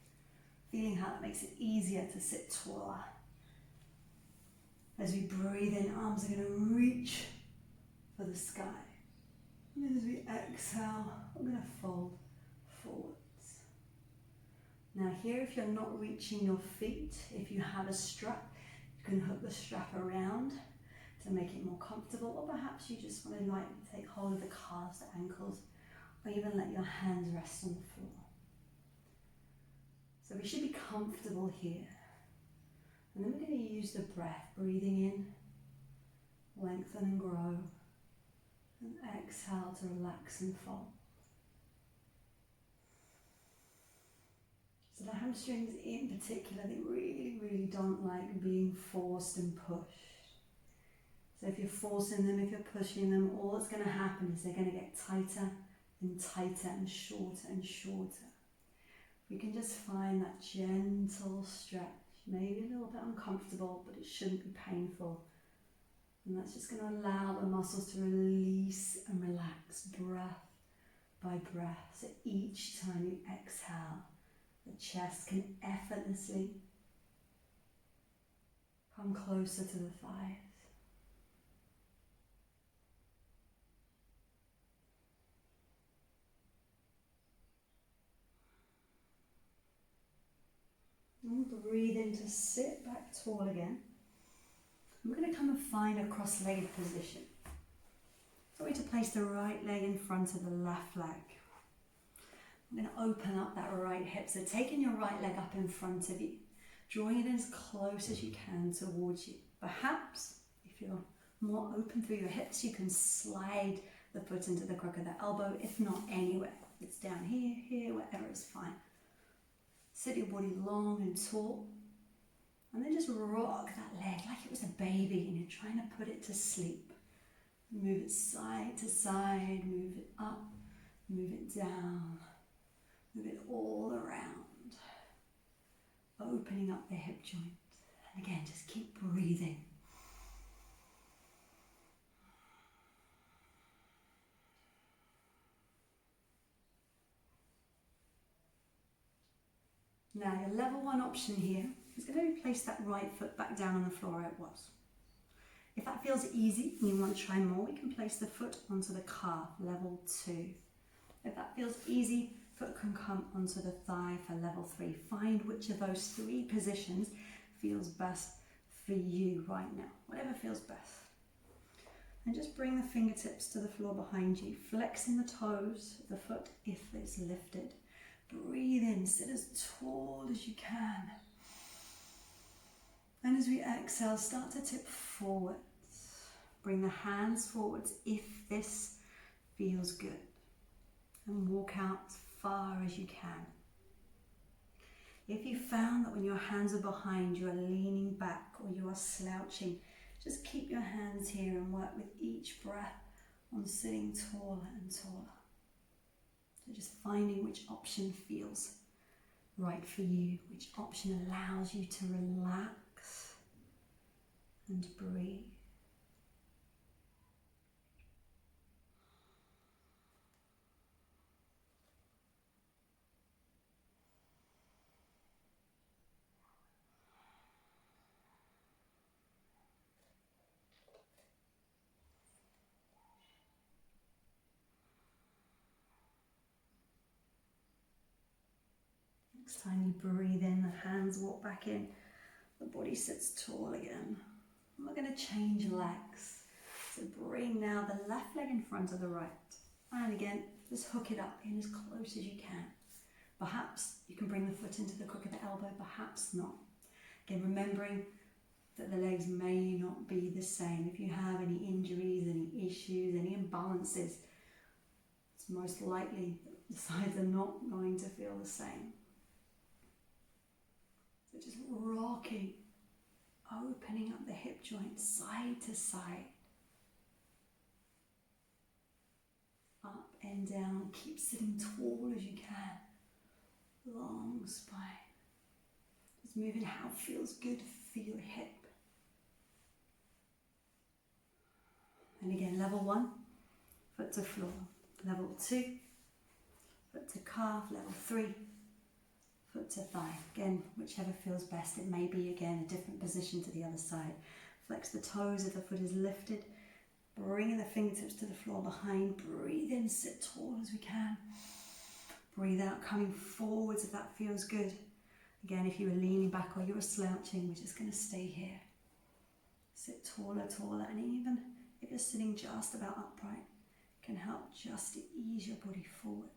Feeling how that makes it easier to sit taller. As we breathe in, arms are going to reach for the sky. And as we exhale, we're going to fold forwards. Now here, if you're not reaching your feet, if you have a strap, you can hook the strap around to make it more comfortable, or perhaps you just want to lightly take hold of the calves, the ankles, or even let your hands rest on the floor. So we should be comfortable here. And then we're going to use the breath, breathing in, lengthen and grow, and exhale to relax and fold. So the hamstrings in particular, they really, really don't like being forced and pushed. So if you're forcing them, if you're pushing them, all that's going to happen is they're going to get tighter and tighter and shorter. We can just find that gentle stretch, maybe a little bit uncomfortable, but it shouldn't be painful. And that's just going to allow the muscles to release and relax breath by breath. So each time you exhale, the chest can effortlessly come closer to the thighs. And breathe in to sit back tall again. We're going to come and find a cross-legged position. So we're going to place the right leg in front of the left leg. I'm going to open up that right hip. So taking your right leg up in front of you, drawing it as close as you can towards you. Perhaps, if you're more open through your hips, you can slide
the foot into the crook of the elbow, if not anywhere. It's down here, here, wherever is fine. Sit your body long and tall, and then just rock that leg like it was a baby and you're trying to put it to sleep. Move it side to side, move it up, move it down, move it all around, opening up the hip joint. And again, just keep breathing. Now your level 1 option here is going to be place that right foot back down on the floor where it was. If that feels easy and you want to try more, we can place the foot onto the calf, level 2. If that feels easy, foot can come onto the thigh for level 3. Find which of those 3 positions feels best for you right now, whatever feels best. And just bring the fingertips to the floor behind you, flexing the toes of the foot if it's lifted. Breathe in, sit as tall as you can. And as we exhale, start to tip forwards. Bring the hands forwards if this feels good. And walk out as far as you can. If you found that when your hands are behind, you are leaning back or you are slouching, just keep your hands here and work with each breath on sitting taller and taller. So just finding which option feels right for you, which option allows you to relax and breathe. Next time you breathe in, the hands walk back in, the body sits tall again. And we're going to change legs. So bring now the left leg in front of the right. And again, just hook it up in as close as you can. Perhaps you can bring the foot into the crook of the elbow, perhaps not. Again, remembering that the legs may not be the same. If you have any injuries, any issues, any imbalances, it's most likely that the sides are not going to feel the same. So just rocking, opening up the hip joint side to side. Up and down, keep sitting tall as you can. Long spine. Just moving how it feels good for your hip. And again, level 1, foot to floor. Level 2, foot to calf. Level 3, foot to thigh. Again, whichever feels best. It may be, again, a different position to the other side. Flex the toes if the foot is lifted. Bringing the fingertips to the floor behind. Breathe in, sit tall as we can. Breathe out, coming forwards if that feels good. Again, if you were leaning back or you were slouching, we're just going to stay here. Sit taller, taller, and even if you're sitting just about upright, can help just to ease your body forwards.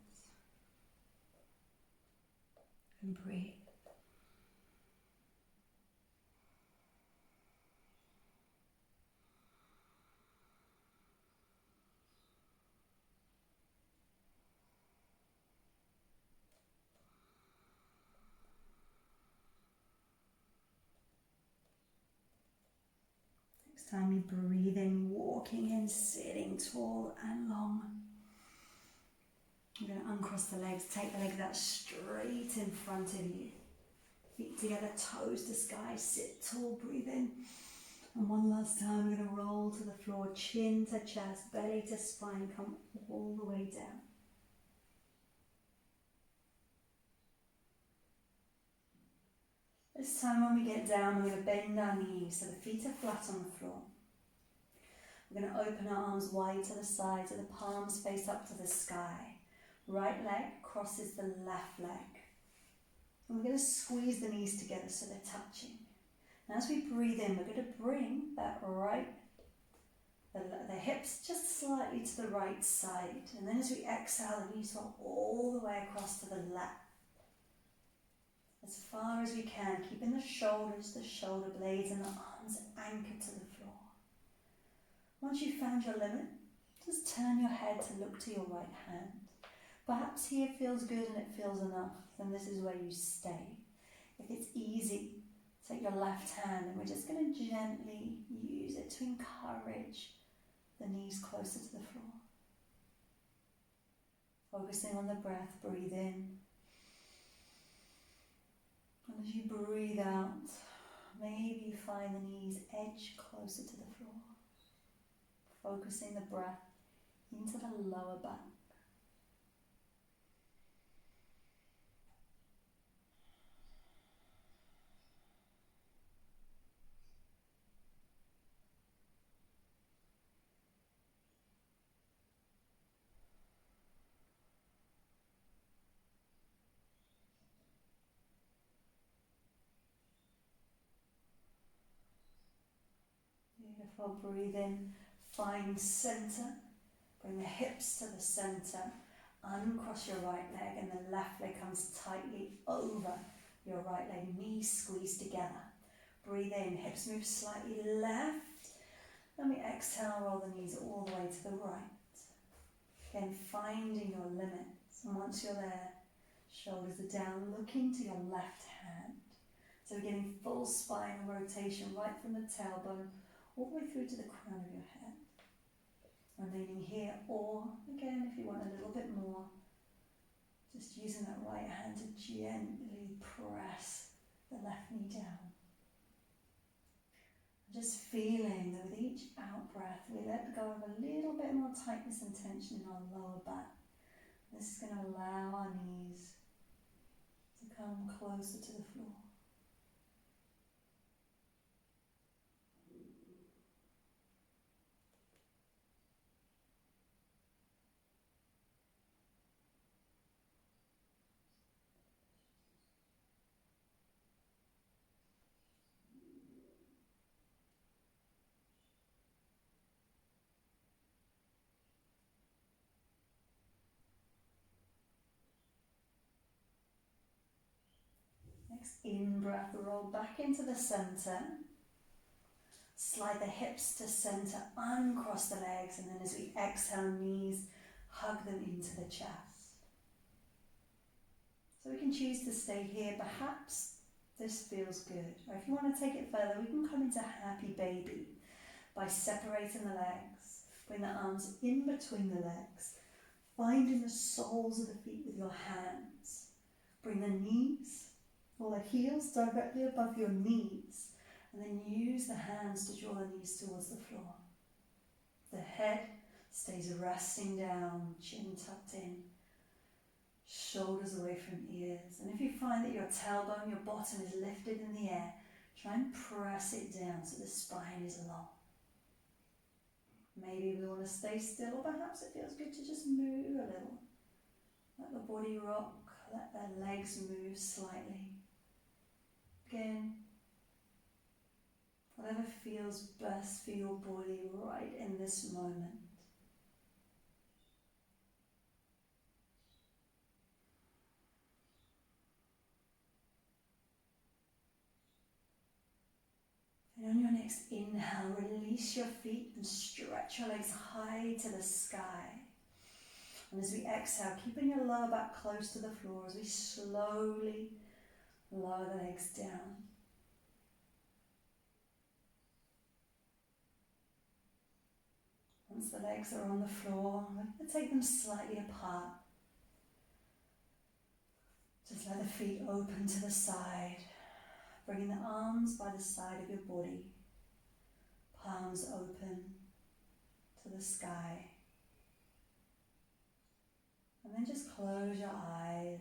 And breathe. Next time you breathe in, walking in, sitting tall and long. You're going to uncross the legs, take the leg that's straight in front of you. Feet together, toes to sky, sit tall, breathe in. And one last time, we're going to roll to the floor, chin to chest, belly to spine, come all the way down. This time when we get down, we're going to bend our knees so the feet are flat on the floor. We're going to open our arms wide to the side so the palms face up to the sky. Right leg crosses the left leg. And we're going to squeeze the knees together so they're touching. Now as we breathe in, we're going to bring that the hips just slightly to the right side. And then as we exhale, the knees go all the way across to the left. As far as we can, keeping the shoulders, the shoulder blades and the arms anchored to the floor. Once you've found your limit,
Just turn your head to look to your right hand. Perhaps here feels good and it feels enough, then this is where you stay. If it's easy, take your left hand and we're just going to gently use it to encourage the knees closer to the floor. Focusing on the breath, breathe in. And as you breathe out, maybe you find the knees edge closer to the floor. Focusing the breath into the lower back. Beautiful. Breathe in, find center. Bring the hips to the center. Uncross your right leg and the left leg comes tightly over your right leg. Knees squeeze together. Breathe in, hips move slightly left. Then we exhale, roll the knees all the way to the right. Again, finding your limits. And once you're there, shoulders are down, looking to your left hand. So we're getting full spine rotation right from the tailbone all the way through to the crown of your head. Remaining here, or again, if you want a little bit more, just using that right hand to gently press the left knee down. Just feeling that with each out breath, we let go of a little bit more tightness and tension in our lower back. This is going to allow our knees to come closer to the floor. Next in-breath, roll back into the center. Slide the hips to center, uncross the legs, and then as we exhale, knees, hug them into the chest. So we can choose to stay here. Perhaps this feels good. Or if you want to take it further, we can come into happy baby by separating the legs. Bring the arms in between the legs, finding the soles of the feet with your hands. Bring the knees or the heels directly above your knees, and then use the hands to draw the knees towards the floor. The head stays resting down, chin tucked in, shoulders away from ears. And if you find that your tailbone, your bottom is lifted in the air, try and press it down so the spine is long. Maybe we want to stay still, or perhaps it feels good to just move a little. Let the body rock, let the legs move slightly. Again, whatever feels best for your body right in this moment. And on your next inhale, release your feet and stretch your legs high to the sky. And as we exhale, keeping your lower back close to the floor as we slowly lower the legs down. Once the legs are on the floor, we're going to take them slightly apart. Just let the feet open to the side, bringing the arms by the side of your body, palms open to the sky. And then just close your eyes.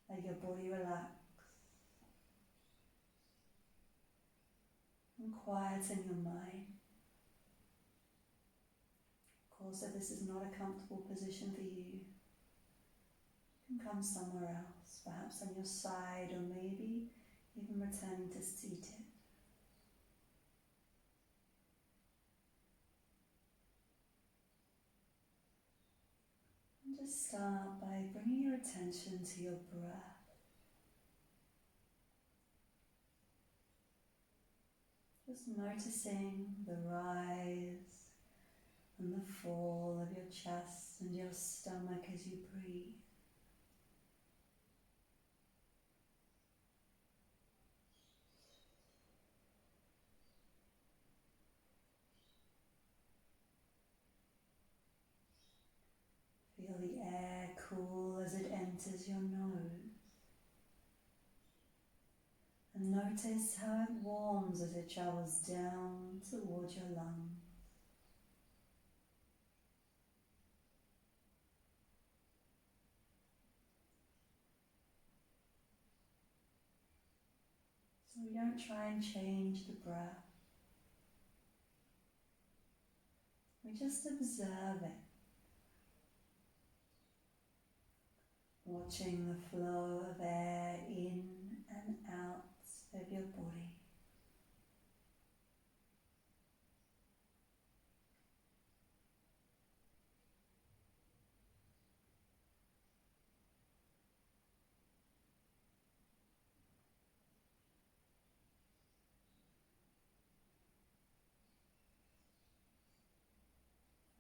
Let your body relax. And quieten your mind. Of course, if this is not a comfortable position for you, you can come somewhere else, perhaps on your side, or maybe even returning to seated. And just start by bringing your attention to your breath. Just noticing the rise and the fall of your chest and your stomach as you breathe. Feel the air cool as it enters your nose. And notice how it warms as it travels down towards your lungs. So we don't try and change the breath. We just observe it, watching the flow of air in and out of your body.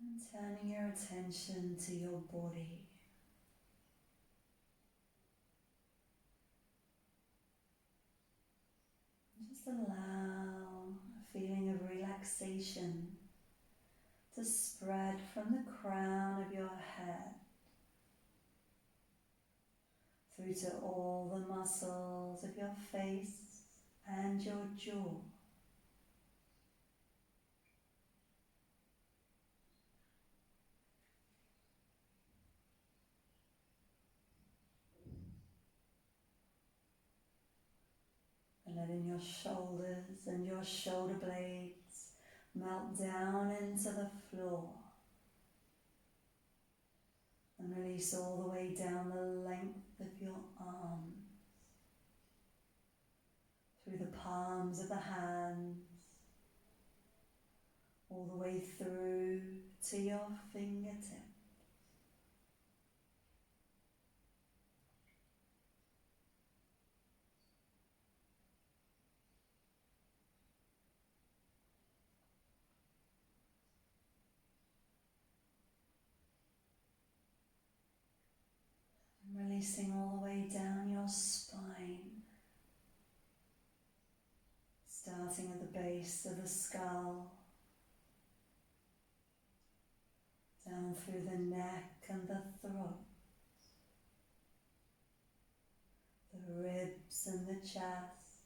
And turning your attention to your body. Just allow a feeling of relaxation to spread from the crown of your head through to all the muscles of your face and your jaw. And letting your shoulders and your shoulder blades melt down into the floor. And release all the way down the length of your arms, through the palms of the hands, all the way through to your fingertips. And releasing all the way down your spine, starting at the base of the skull, down through the neck and the throat, the ribs and the chest,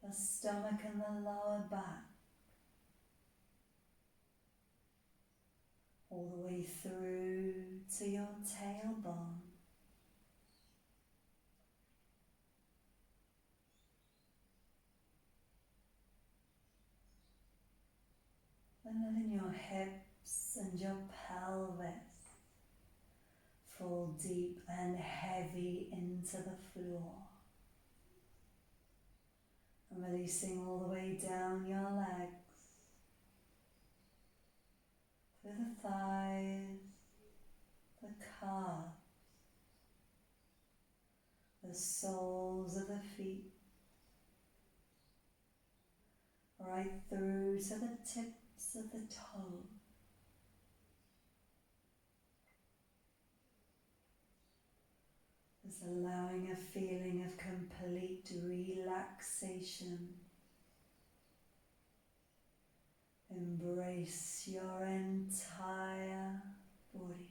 the stomach and the lower back, all the way through to your tailbone. And letting your hips and your pelvis fall deep and heavy into the floor. And releasing all the way down your legs, through the thighs, the calves, the soles of the feet, right through to the tips of the toes. Just allowing a feeling of complete relaxation. Embrace your entire body.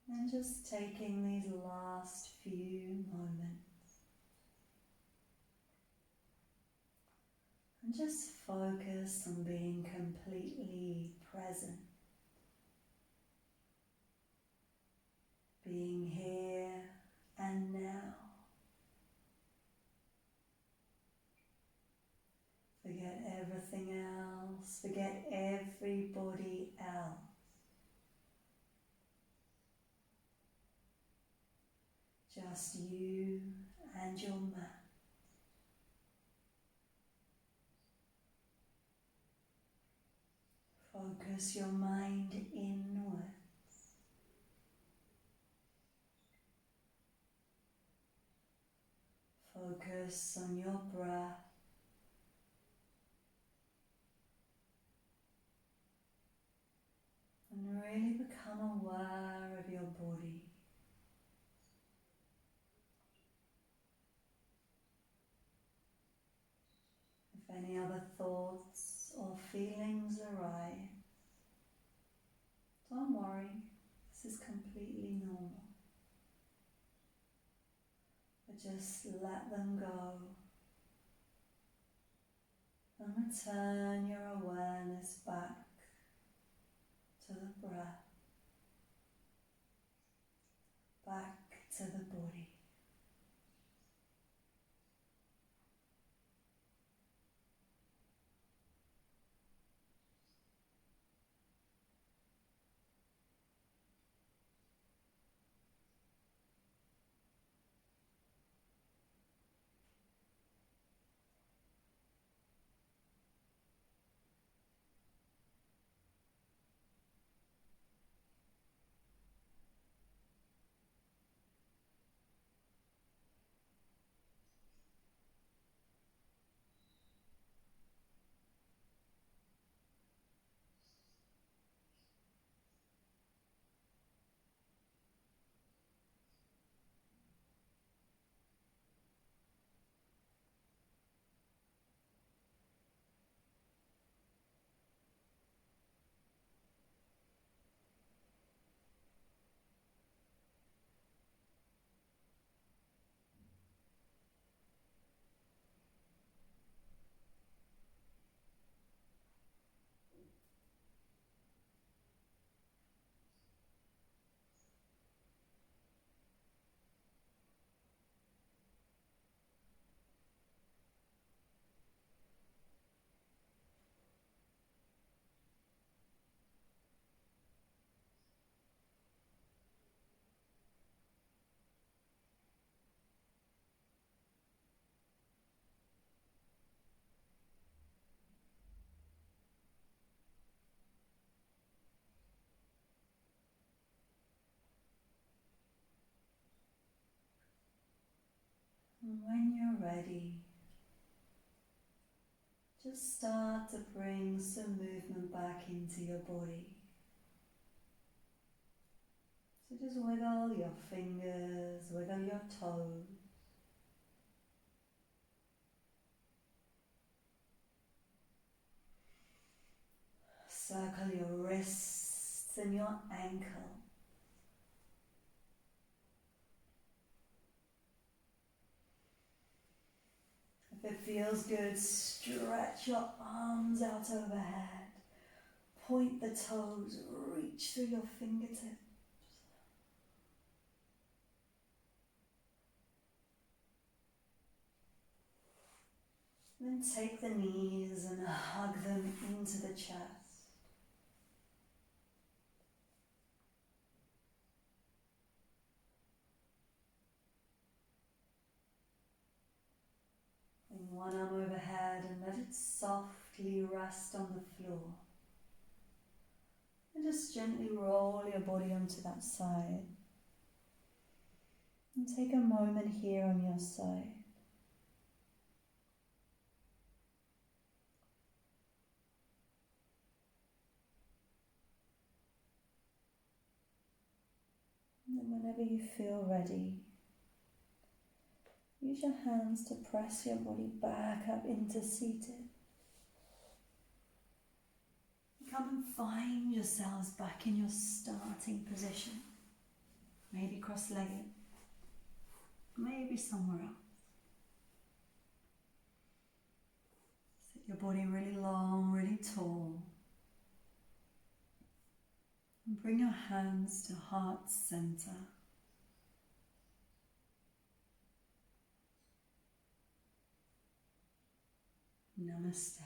And just taking these last few moments and just focus on being completely present, being here and now. Forget everything else. Forget everybody else. Just you and your mat. Focus your mind inward. Focus on your breath. And really become aware of your body. If any other thoughts or feelings arise, don't worry, this is completely normal. But just let them go and return your awareness back to the breath, back to the body. And when you're ready, just start to bring some movement back into your body. So just wiggle your fingers, wiggle your toes. Circle your wrists and your ankle. If it feels good, stretch your arms out overhead. Point the toes, reach through your fingertips. Then take the knees and hug them into the chest. Bring one arm overhead and let it softly rest on the floor. And just gently roll your body onto that side. And take a moment here on your side. And then whenever you feel ready, use your hands to press your body back up into seated. Come and find yourselves back in your starting position. Maybe cross-legged, maybe somewhere else. Sit your body really long, really tall. And bring your hands to heart center. Namaste.